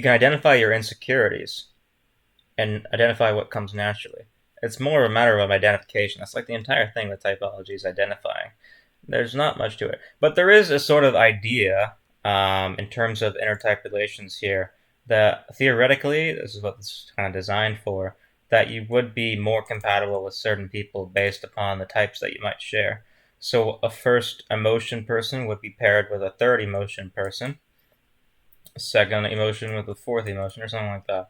can identify your insecurities and identify what comes naturally. It's more of a matter of identification. That's like the entire thing that typology is identifying. There's not much to it, but there is a sort of idea in terms of intertype relations here that theoretically, this is what this is kind of designed for, that you would be more compatible with certain people based upon the types that you might share. So a first emotion person would be paired with a third emotion person, a second emotion with a fourth emotion, or something like that.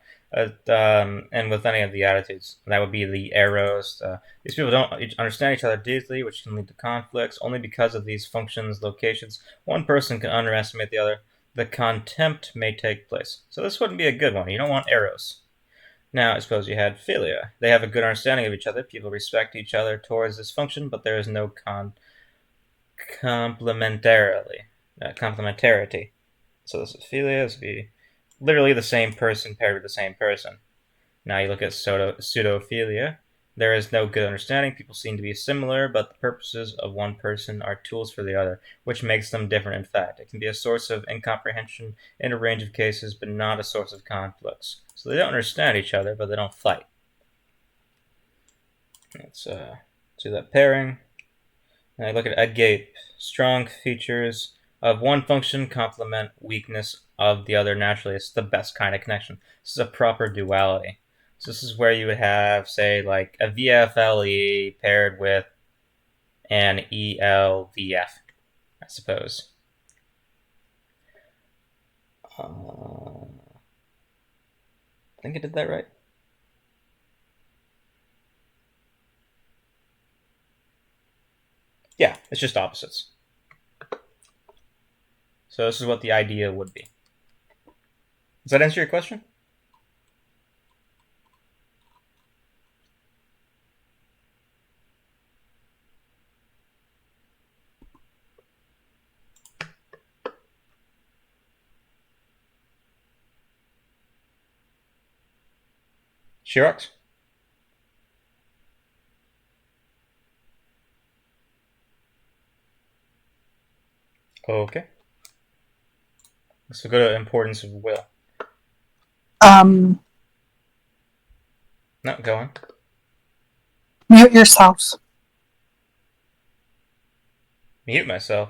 And with any of the attitudes, that would be the arrows. These people don't understand each other deeply, which can lead to conflicts. Only because of these functions, locations, one person can underestimate the other. The contempt may take place. So this wouldn't be a good one. You don't want arrows. Now, I suppose you had philia. They have a good understanding of each other. People respect each other towards this function, but there is no complementarity. So this is philia. This would be literally the same person paired with the same person. Now you look at pseudophilia. There is no good understanding. People seem to be similar, but the purposes of one person are tools for the other, which makes them different in fact. It can be a source of incomprehension in a range of cases, but not a source of conflicts. So they don't understand each other, but they don't fight. Let's do that pairing. Now I look at agape. Strong features of one function complement weakness of the other naturally. It's the best kind of connection. This is a proper duality. So this is where you would have, say, like a VFLE paired with an ELVF, I suppose. I think I did that right. Yeah, it's just opposites. So this is what the idea would be. Does that answer your question? Xerox? Okay. So go to importance of will. Um, No, go on. Mute yourself. Mute myself.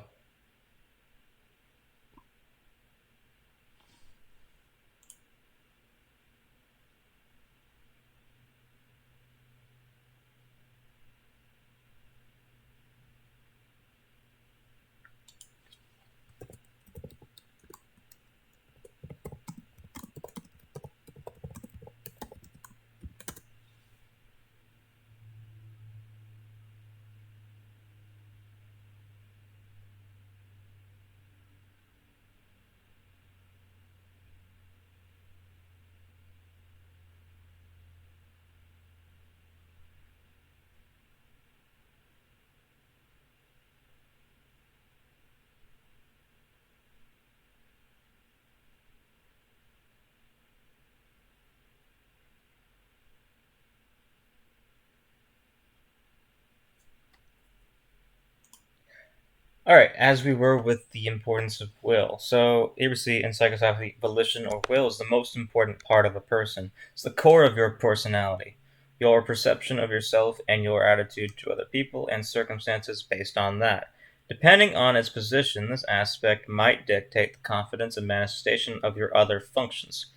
Alright, as we were with the importance of will. So, obviously, in Psychosophy, volition or will is the most important part of a person. It's the core of your personality. Your perception of yourself and your attitude to other people and circumstances based on that. Depending on its position, this aspect might dictate the confidence and manifestation of your other functions.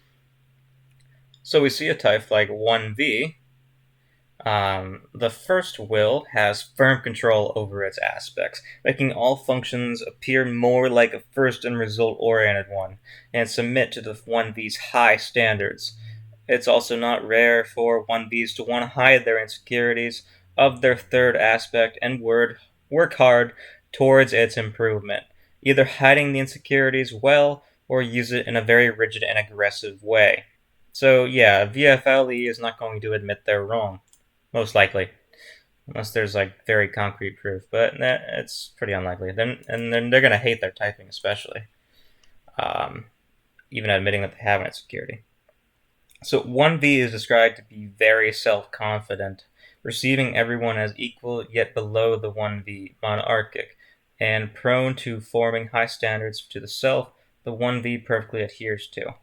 So we see a type like 1V. The first will has firm control over its aspects, making all functions appear more like a first and result-oriented one, and submit to the 1V's high standards. It's also not rare for 1Vs to want to hide their insecurities of their third aspect and work hard towards its improvement, either hiding the insecurities well or use it in a very rigid and aggressive way. So yeah, VFLE is not going to admit they're wrong. Most likely, unless there's like very concrete proof, but it's pretty unlikely. Then they're gonna hate their typing, especially, um, even admitting that they have an insecurity. So 1V is described to be very self-confident, perceiving everyone as equal yet below the 1V, monarchic, and prone to forming high standards to the self the 1V perfectly adheres to.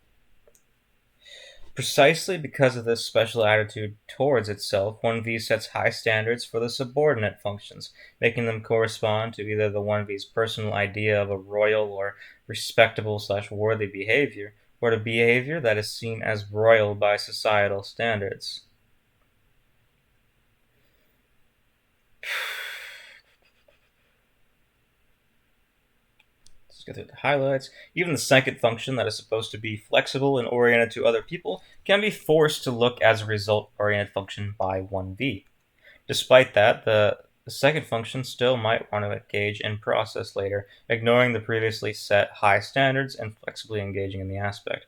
Precisely because of this special attitude towards itself, 1V sets high standards for the subordinate functions, making them correspond to either the 1V's personal idea of a royal or respectable/worthy behavior, or the behavior that is seen as royal by societal standards. Let's go through the highlights. Even the second function that is supposed to be flexible and oriented to other people can be forced to look as a result-oriented function by 1V. Despite that, the second function still might want to engage in process later, ignoring the previously set high standards and flexibly engaging in the aspect.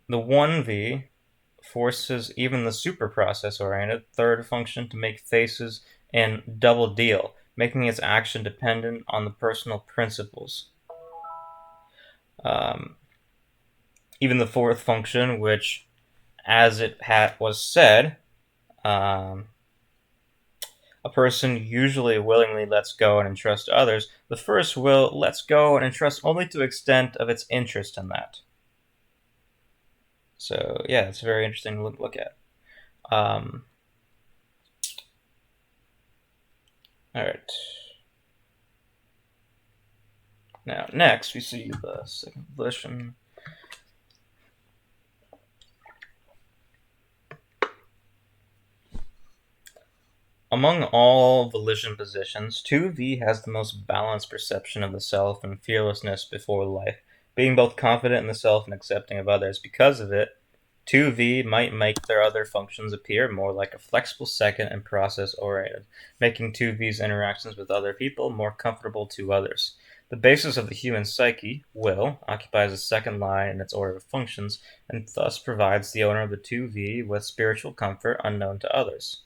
The 1V forces even the super process-oriented third function to make faces and double deal, making its action dependent on the personal principles. Um, Even the fourth function, which, as it was said, um, a person usually willingly lets go and entrusts others. The first will lets go and entrusts only to the extent of its interest in that. So yeah, it's very interesting to look at. All right. Now next we see the second volition. Among all volition positions, 2V has the most balanced perception of the self and fearlessness before life, being both confident in the self and accepting of others. Because of it, 2V might make their other functions appear more like a flexible second and process-oriented, making 2V's interactions with other people more comfortable to others. The basis of the human psyche, will, occupies the second line in its order of functions, and thus provides the owner of the 2V with spiritual comfort unknown to others.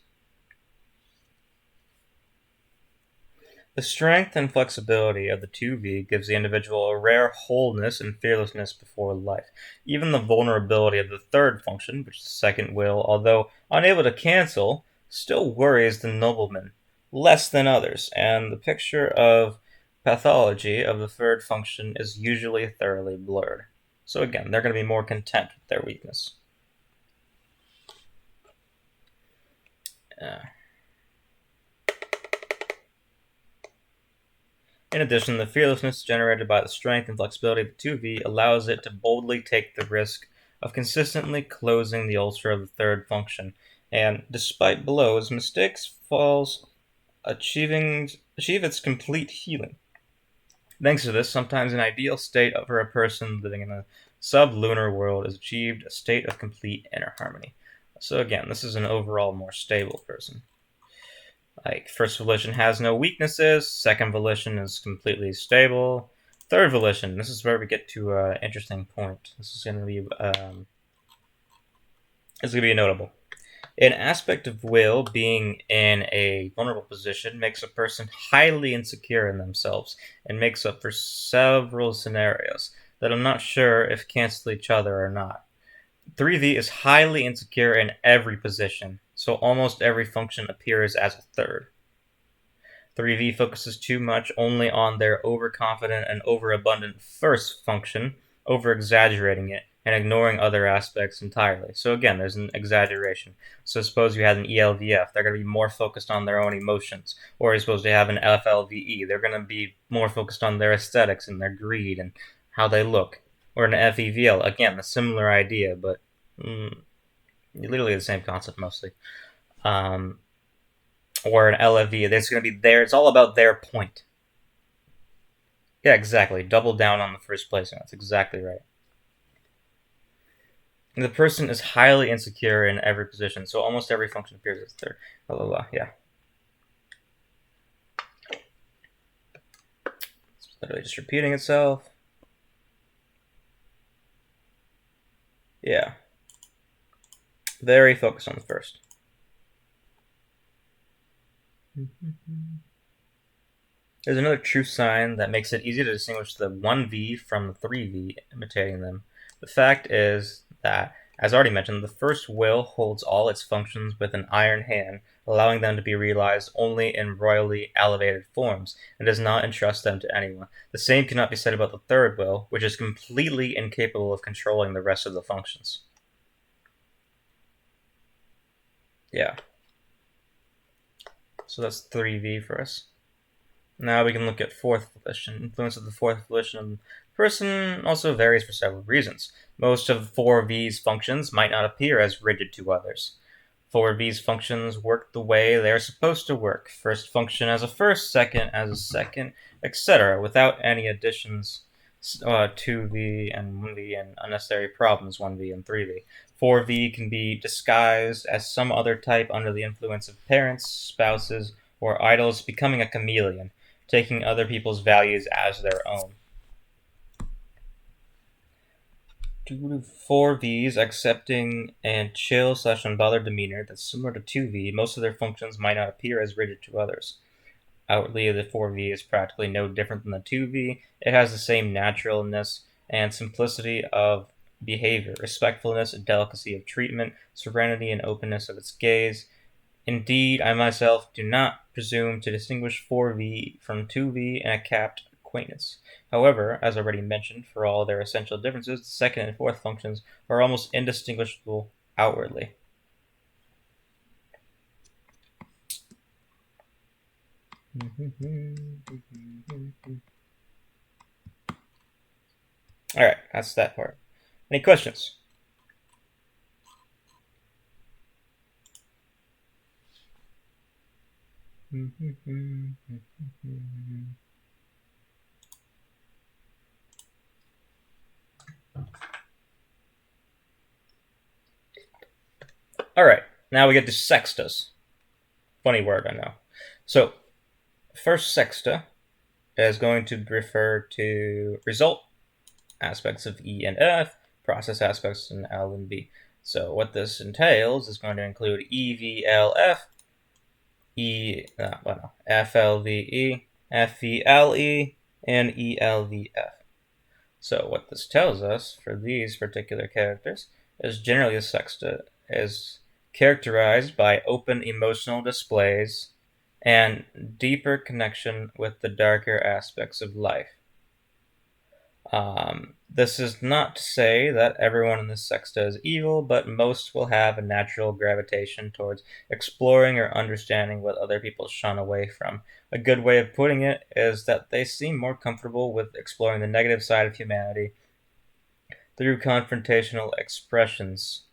The strength and flexibility of the 2V gives the individual a rare wholeness and fearlessness before life. Even the vulnerability of the third function, which is the second will, although unable to cancel, still worries the nobleman less than others, and the picture of pathology of the third function is usually thoroughly blurred. So again, they're going to be more content with their weakness. In addition, the fearlessness generated by the strength and flexibility of the 2V allows it to boldly take the risk of consistently closing the ulcer of the third function, and despite blows, mistakes, falls, achieve its complete healing. Thanks to this, sometimes an ideal state for a person living in a sub-lunar world is achieved a state of complete inner harmony. So again, this is an overall more stable person. Like, first volition has no weaknesses, second volition is completely stable, third volition, this is where we get to an interesting point. This is going to be notable. An aspect of will being in a vulnerable position makes a person highly insecure in themselves and makes up for several scenarios that I'm not sure if cancel each other or not. 3V is highly insecure in every position, so almost every function appears as a third. 3V focuses too much only on their overconfident and overabundant first function, over-exaggerating it, and ignoring other aspects entirely. So again, there's an exaggeration. So suppose you had an ELVF, they're going to be more focused on their own emotions. Or you're supposed to have an FLVE, they're going to be more focused on their aesthetics and their greed and how they look. Or an FEVL, again, a similar idea, but literally the same concept mostly. Or an LFV, that's going to be there. It's all about their point. Yeah, exactly. Double down on the first placing. That's exactly right. And the person is highly insecure in every position, so almost every function appears as third. Blah, blah, blah. Yeah. It's literally just repeating itself. Yeah. Very focused on the first. There's another true sign that makes it easy to distinguish the 1V from the 3V, imitating them. The fact is that, as already mentioned, the first will holds all its functions with an iron hand, allowing them to be realized only in royally elevated forms, and does not entrust them to anyone. The same cannot be said about the third will, which is completely incapable of controlling the rest of the functions. Yeah. So that's 3V for us. Now we can look at fourth volition. Influence of the fourth volition of the person also varies for several reasons. Most of 4V's functions might not appear as rigid to others. 4V's functions work the way they are supposed to work. First function as a first, second as a second, etc., without any additions 2V and 1V and unnecessary problems 1V and 3V. 4V can be disguised as some other type under the influence of parents, spouses, or idols, becoming a chameleon, taking other people's values as their own. 4V's accepting and chill / unbothered demeanor that's similar to 2V, most of their functions might not appear as rigid to others. Outwardly, the 4V is practically no different than the 2V. It has the same naturalness and simplicity of behavior, respectfulness and delicacy of treatment, serenity and openness of its gaze. Indeed, I myself do not presume to distinguish 4V from 2V in a capped acquaintance. However, as already mentioned, for all their essential differences, the second and fourth functions are almost indistinguishable outwardly. Alright, that's that part. Any questions? Alright, now we get to sextas. Funny word, I know. So, first sexta is going to refer to result aspects of E and F, process aspects in L and B. So what this entails is going to include EVLF, FLVE, FVLE, and ELVF. So what this tells us for these particular characters is generally a sexta is characterized by open emotional displays and deeper connection with the darker aspects of life. This is not to say that everyone in this sexta is evil, but most will have a natural gravitation towards exploring or understanding what other people shun away from. A good way of putting it is that they seem more comfortable with exploring the negative side of humanity through confrontational expressions,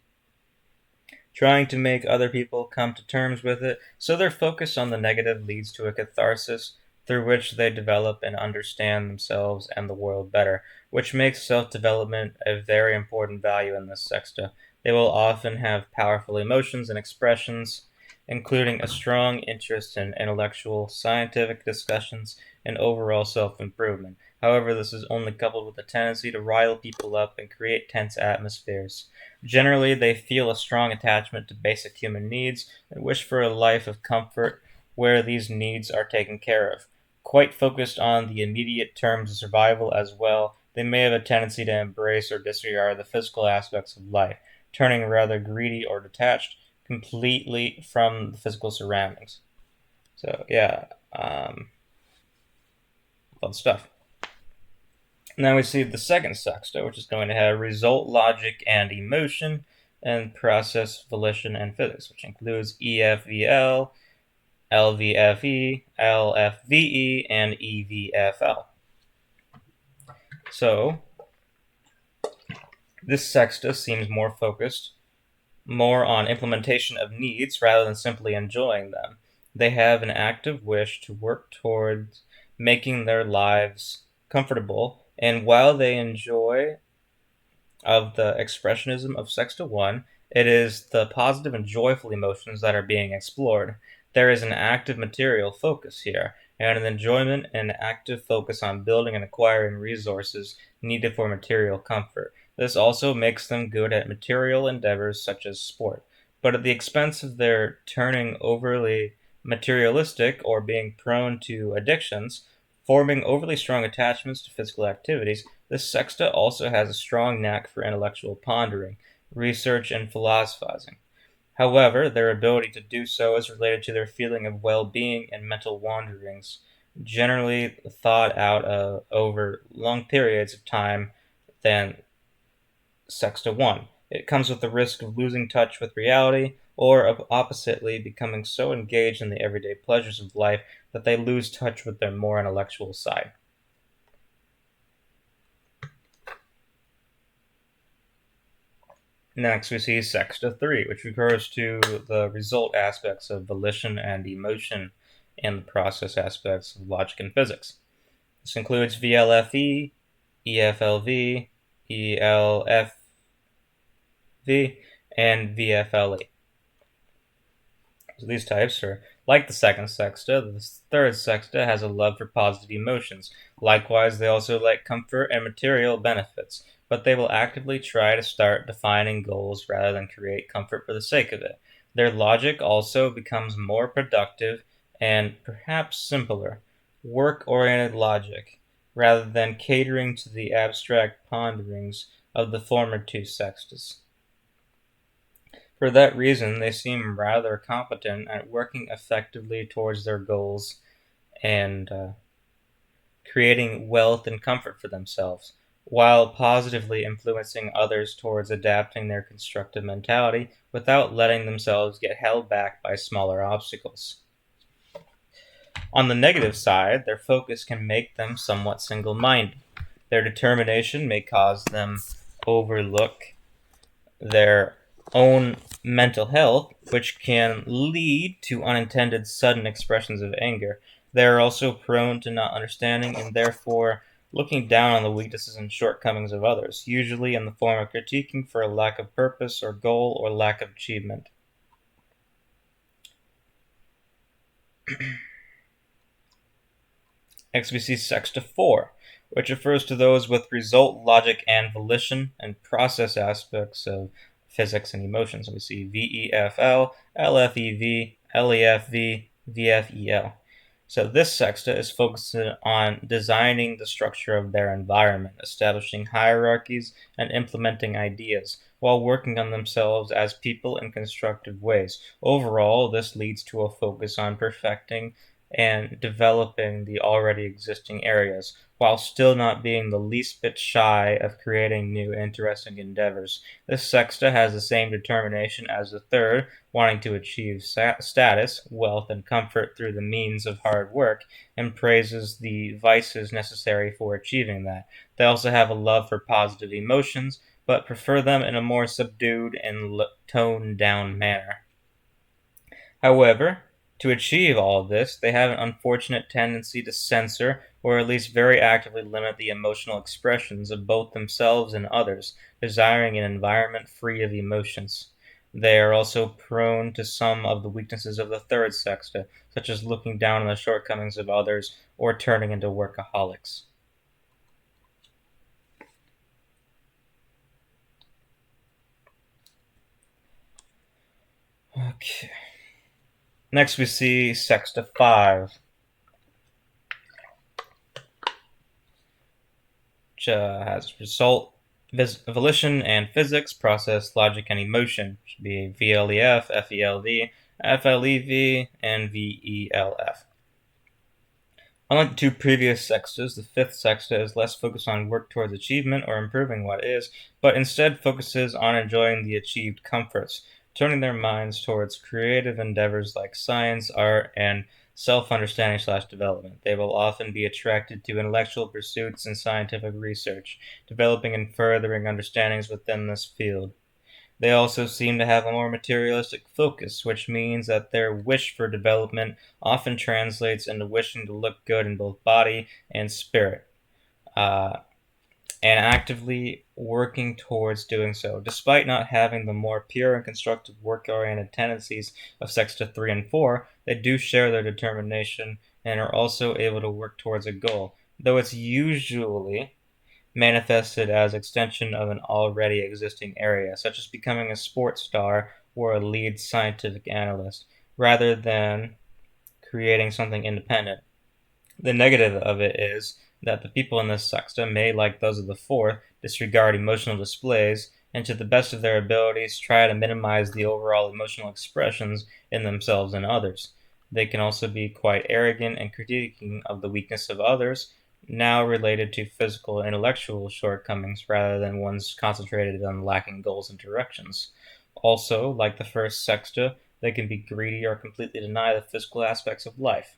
trying to make other people come to terms with it, so their focus on the negative leads to a catharsis through which they develop and understand themselves and the world better, which makes self-development a very important value in this sexta. They will often have powerful emotions and expressions, including a strong interest in intellectual, scientific discussions, and overall self-improvement. However, this is only coupled with a tendency to rile people up and create tense atmospheres. Generally, they feel a strong attachment to basic human needs and wish for a life of comfort where these needs are taken care of. Quite focused on the immediate terms of survival as well, they may have a tendency to embrace or disregard the physical aspects of life, turning rather greedy or detached completely from the physical surroundings. So, yeah, fun stuff. Now we see the second sexta, which is going to have result, logic, and emotion, and process, volition, and physics, which includes EFVL, LVFE, LFVE, and EVFL. So, this sexta seems more focused more on implementation of needs rather than simply enjoying them. They have an active wish to work towards making their lives comfortable, and while they enjoy of the expressionism of Sexta 1, it is the positive and joyful emotions that are being explored. There is an active material focus here, and an enjoyment and active focus on building and acquiring resources needed for material comfort. This also makes them good at material endeavors such as sport, but at the expense of their turning overly materialistic or being prone to addictions, forming overly strong attachments to physical activities. This sexta also has a strong knack for intellectual pondering, research, and philosophizing. However, their ability to do so is related to their feeling of well-being and mental wanderings, generally thought out over long periods of time than sexta 1. It comes with the risk of losing touch with reality, or of oppositely becoming so engaged in the everyday pleasures of life that they lose touch with their more intellectual side. Next, we see sexta 3, which refers to the result aspects of volition and emotion and the process aspects of logic and physics. This includes VLFE, EFLV, ELFV, and VFLE. So these types are like the second sexta. The third sexta has a love for positive emotions. Likewise, they also like comfort and material benefits, but they will actively try to start defining goals rather than create comfort for the sake of it. Their logic also becomes more productive and perhaps simpler, work-oriented logic, rather than catering to the abstract ponderings of the former two sextas. For that reason, they seem rather competent at working effectively towards their goals and creating wealth and comfort for themselves, while positively influencing others towards adapting their constructive mentality without letting themselves get held back by smaller obstacles. On the negative side, their focus can make them somewhat single-minded. Their determination may cause them overlook their own mental health, which can lead to unintended sudden expressions of anger. They are also prone to not understanding and therefore looking down on the weaknesses and shortcomings of others, usually in the form of critiquing for a lack of purpose or goal or lack of achievement. Next, we see sexta 4, which refers to those with result, logic, and volition and process aspects of physics and emotions. So we see VEFL, LFEV, LEFV, VFEL. So this sexta is focused on designing the structure of their environment, establishing hierarchies, and implementing ideas. while working on themselves as people in constructive ways. Overall, this leads to a focus on perfecting and developing the already existing areas, while still not being the least bit shy of creating new interesting endeavors. This sexta has the same determination as the third, wanting to achieve status, wealth, and comfort through the means of hard work, and praises the vices necessary for achieving that. They also have a love for positive emotions, but prefer them in a more subdued and toned down manner. However, to achieve all of this, they have an unfortunate tendency to censor, or at least very actively limit, the emotional expressions of both themselves and others, desiring an environment free of emotions. They are also prone to some of the weaknesses of the third sexta, such as looking down on the shortcomings of others or turning into workaholics. Okay. Next, we see sexta 5, which has result, volition and physics, process, logic, and emotion. Should be VLEF, FELV, FLEV, and VELF. Unlike the two previous sextas, the fifth sexta is less focused on work towards achievement or improving what is, but instead focuses on enjoying the achieved comforts, turning their minds towards creative endeavors like science, art, and self-understanding slash development. They will often be attracted to intellectual pursuits and scientific research, developing and furthering understandings within this field. They also seem to have a more materialistic focus, which means that their wish for development often translates into wishing to look good in both body and spirit, uh, and actively working towards doing so. Despite not having the more pure and constructive work-oriented tendencies of Sexta 3 and 4, they do share their determination and are also able to work towards a goal, though it's usually manifested as extension of an already existing area, such as becoming a sports star or a lead scientific analyst, rather than creating something independent. The negative of it is that the people in this sexta may, like those of the fourth, disregard emotional displays and, to the best of their abilities, try to minimize the overall emotional expressions in themselves and others. They can also be quite arrogant and critiquing of the weakness of others, now related to physical and intellectual shortcomings rather than ones concentrated on lacking goals and directions. Also, like the first sexta, they can be greedy or completely deny the physical aspects of life.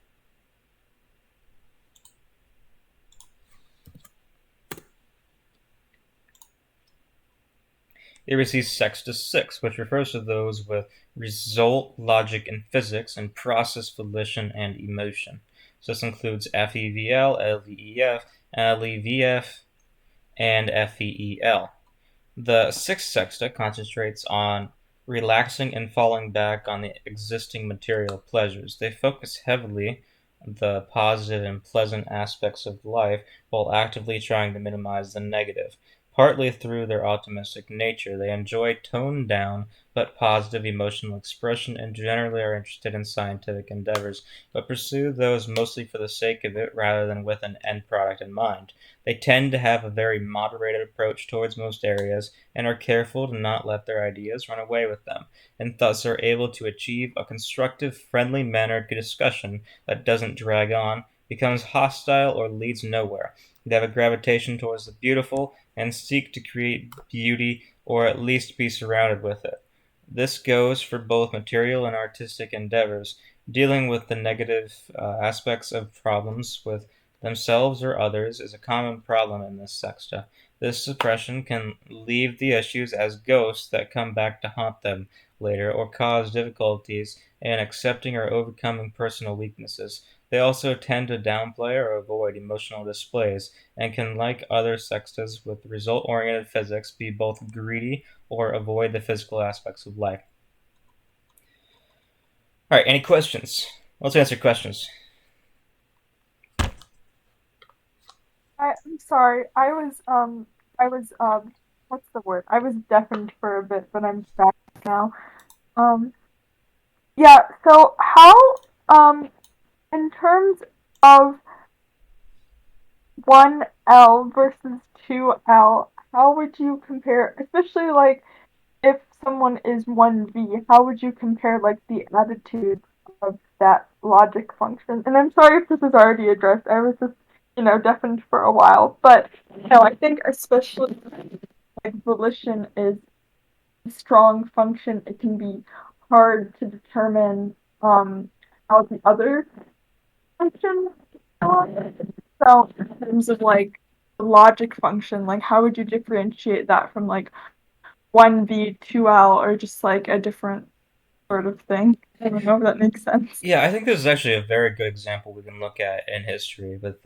It receives sexta 6, which refers to those with result, logic, and physics, and process, volition, and emotion. So this includes FEVL, LVEF, LEVF, and FEEL. The sixth sexta concentrates on relaxing and falling back on the existing material pleasures. They focus heavily on the positive and pleasant aspects of life while actively trying to minimize the negative. Partly through their optimistic nature, they enjoy toned down but positive emotional expression and generally are interested in scientific endeavors, but pursue those mostly for the sake of it rather than with an end product in mind. They tend to have a very moderated approach towards most areas and are careful to not let their ideas run away with them, and thus are able to achieve a constructive, friendly mannered discussion that doesn't drag on, becomes hostile, or leads nowhere. They have a gravitation towards the beautiful and seek to create beauty or at least be surrounded with it. This goes for both material and artistic endeavors. Dealing with the negative aspects of problems with themselves or others is a common problem in this sexta. This suppression can leave the issues as ghosts that come back to haunt them later or cause difficulties in accepting or overcoming personal weaknesses. They also tend to downplay or avoid emotional displays and can, like other sextas with result oriented physics, be both greedy or avoid the physical aspects of life. All right, any questions? Let's answer questions. I'm sorry. What's the word? I was deafened for a bit, but I'm back now. Um, yeah. So in terms of 1L versus 2L, how would you compare, especially like if someone is 1V, how would you compare like the attitude of that logic function? And I'm sorry if this is already addressed. I was just, deafened for a while. But I think especially like volition is a strong function. It can be hard to determine how the other function so in terms of like the logic function, like how would you differentiate that from like 1V, 2L, or just like a different sort of thing? I don't know if that makes sense. Yeah, I think this is actually a very good example we can look at in history with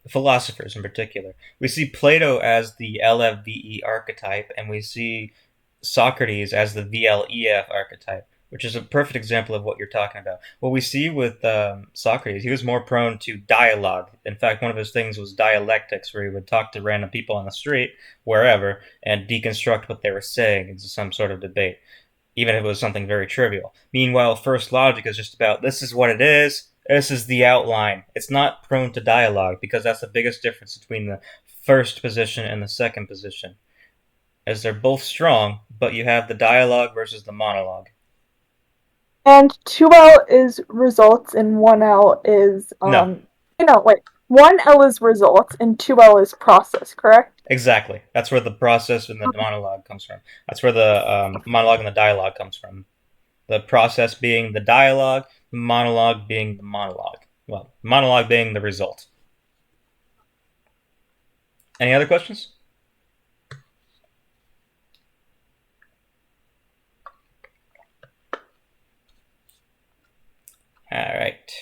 philosophers in particular. We see Plato as the LFVE archetype, and we see Socrates as the VLEF archetype, which is a perfect example of what you're talking about. What we see with Socrates, he was more prone to dialogue. In fact, one of his things was dialectics, where he would talk to random people on the street, wherever, and deconstruct what they were saying into some sort of debate, even if it was something very trivial. Meanwhile, first logic is just about this is what it is, this is the outline. It's not prone to dialogue because that's the biggest difference between the first position and the second position. As they're both strong, but you have the dialogue versus the monologue. And 2L is results and 1L is No, wait. 1L is results and 2L is process, correct? exactly. That's where the process and the monologue comes from. That's where the monologue and the dialogue comes from. The process being the dialogue, the monologue being the monologue. Well, monologue being the result. Any other questions? All right.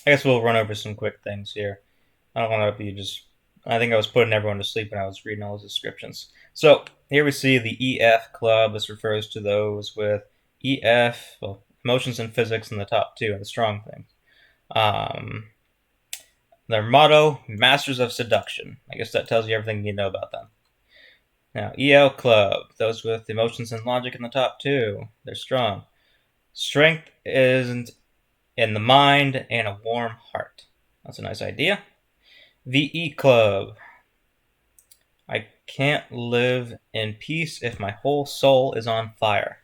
I guess we'll run over some quick things here. I don't want to be just. I think I was putting everyone to sleep when I was reading all the descriptions. So here we see the EF club. This refers to those with EF, well, emotions and physics in the top two, and the strong things. Their motto, Masters of Seduction. I guess that tells you everything you know about them. Now, EL Club, those with emotions and logic in the top two. They're strong. Strength isn't in the mind and a warm heart. That's a nice idea. VE Club. I can't live in peace if my whole soul is on fire.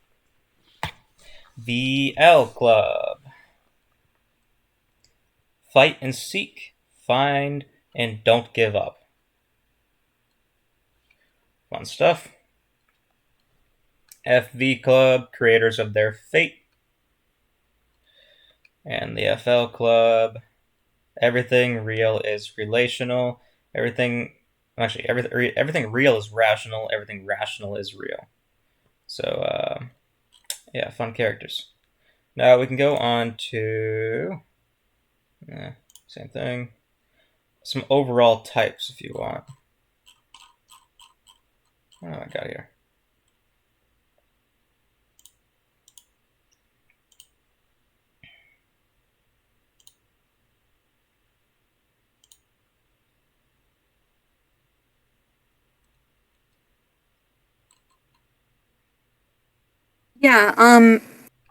VL Club. Fight and seek, find, and don't give up. Fun stuff. FV Club, creators of their fate. And the FL Club, everything real is relational. Everything real is rational. Everything rational is real. So, yeah, fun characters. Now we can go on to same thing. Some overall types if you want. Oh, I got here. Yeah,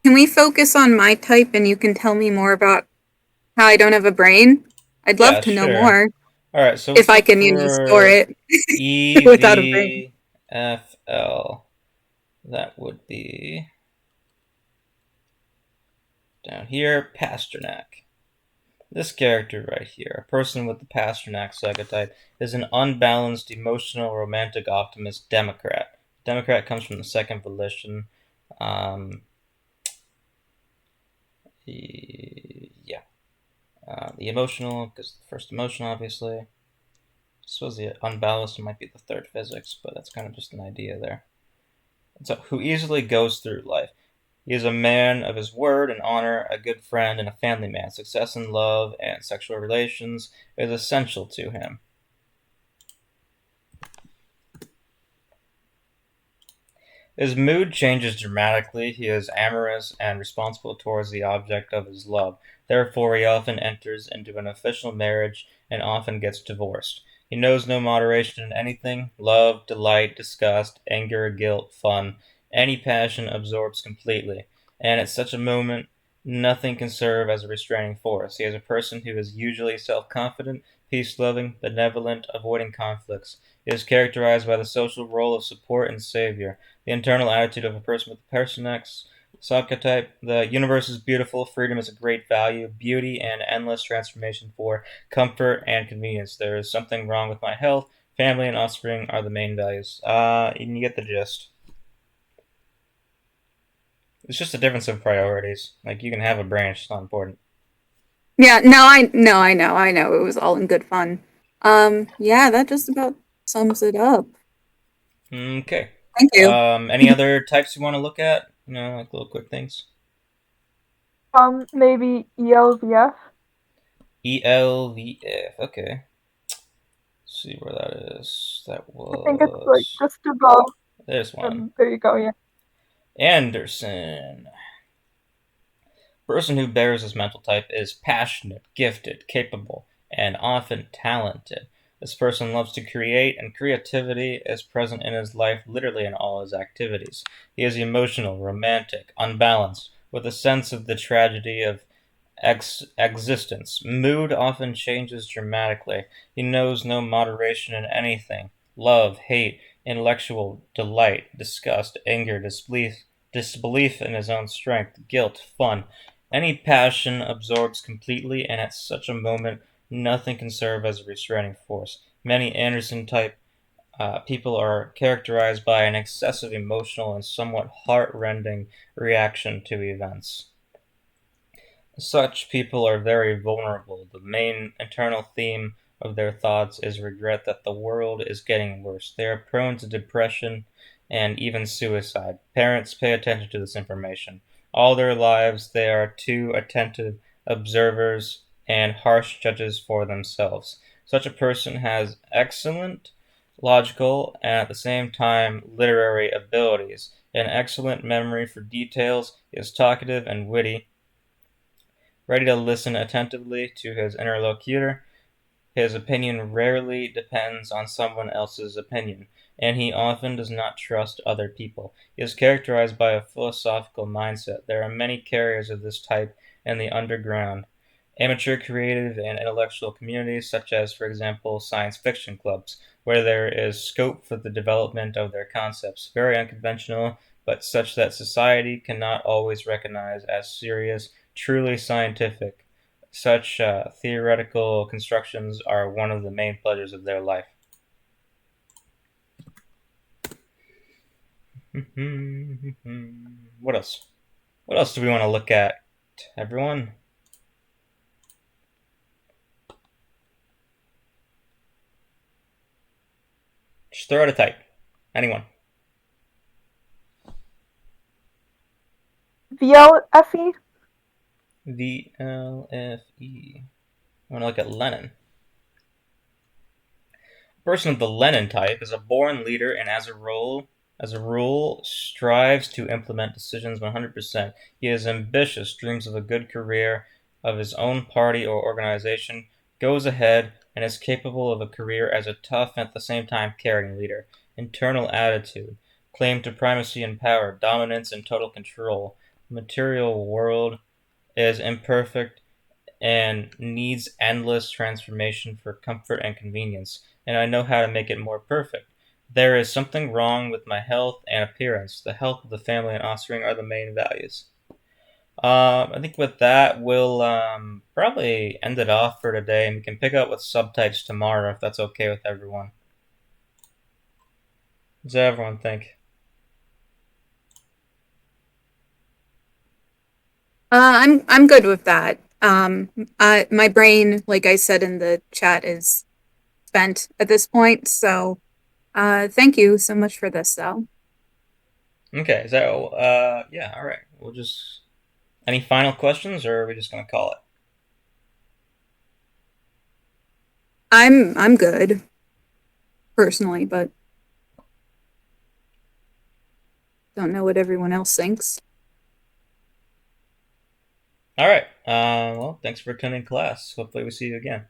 can we focus on my type and you can tell me more about how I don't have a brain? I'd love Yeah, to know sure. more All right, so if let's I look can, store for it without a brain. EVFL. That would be down here, Pasternak. This character right here, a person with the Pasternak psychotype, is an unbalanced, emotional, romantic, optimist Democrat. Democrat comes from the second volition. Yeah. The emotional, because the first emotional, obviously. I suppose the unbalanced might be the third physics, but that's kind of just an idea there. So, who easily goes through life. He is a man of his word and honor, a good friend, and a family man. Success in love and sexual relations is essential to him. His mood changes dramatically. He is amorous and responsible towards the object of his love. Therefore, he often enters into an official marriage and often gets divorced. He knows no moderation in anything. Love, delight, disgust, anger, guilt, fun. Any passion absorbs completely. And at such a moment, nothing can serve as a restraining force. He is a person who is usually self-confident, peace-loving, benevolent, avoiding conflicts. He is characterized by the social role of support and savior, the internal attitude of a person with the person X. Psychotype: the universe is beautiful, freedom is a great value, beauty and endless transformation for comfort and convenience. There is something wrong with my health, family and offspring are the main values. You get the gist. It's just a difference of priorities. Like, you can have a branch, it's not important. Yeah, no, I know. It was all in good fun. Yeah, that just about sums it up. Okay. Thank you. Any other types you want to look at? Like little quick things. Maybe ELVF. ELVF. Okay. Let's see where that is. That I think it's like was just above. this one. There you go. Yeah. Anderson. Person who bears this mental type is passionate, gifted, capable, and often talented. This person loves to create, and creativity is present in his life literally in all his activities. He is emotional, romantic, unbalanced, with a sense of the tragedy of existence. Mood often changes dramatically. He knows no moderation in anything. Love, hate, intellectual delight, disgust, anger, disbelief in his own strength, guilt, fun. Any passion absorbs completely, and at such a moment, nothing can serve as a restraining force. Many Anderson type people are characterized by an excessive emotional and somewhat heart-rending reaction to events. Such people are very vulnerable. The main internal theme of their thoughts is regret that the world is getting worse. They are prone to depression and even suicide. Parents pay attention to this information. All their lives, they are too attentive observers and harsh judges for themselves. Such a person has excellent logical and at the same time literary abilities, an excellent memory for details, is talkative and witty, ready to listen attentively to his interlocutor. His opinion rarely depends on someone else's opinion, and he often does not trust other people. He is characterized by a philosophical mindset. There are many carriers of this type in the underground, amateur creative and intellectual communities, such as, for example, science fiction clubs, where there is scope for the development of their concepts. Very unconventional, but such that society cannot always recognize as serious, truly scientific. Such theoretical constructions are one of the main pleasures of their life. What else? What else do we want to look at, everyone? Just throw out a type. Anyone. VLFE. VLFE. I want to look at Lenin. A person of the Lenin type is a born leader and as a rule, strives to implement decisions 100%. He is ambitious, dreams of a good career, of his own party or organization, goes ahead, and is capable of a career as a tough and at the same time caring leader. Internal attitude, claim to primacy and power, dominance and total control. The material world is imperfect and needs endless transformation for comfort and convenience, and I know how to make it more perfect. There is something wrong with my health and appearance. The health of the family and offspring are the main values. I think with that, we'll probably end it off for today, and we can pick up with subtypes tomorrow if that's okay with everyone. What does everyone think? I'm good with that. My brain, like I said in the chat, is spent at this point. So, thank you so much for this, though. Okay, so yeah, all right. We'll just any final questions, or are we just gonna call it? I'm good personally, but don't know what everyone else thinks. All right. Well, thanks for attending class. Hopefully, we see you again.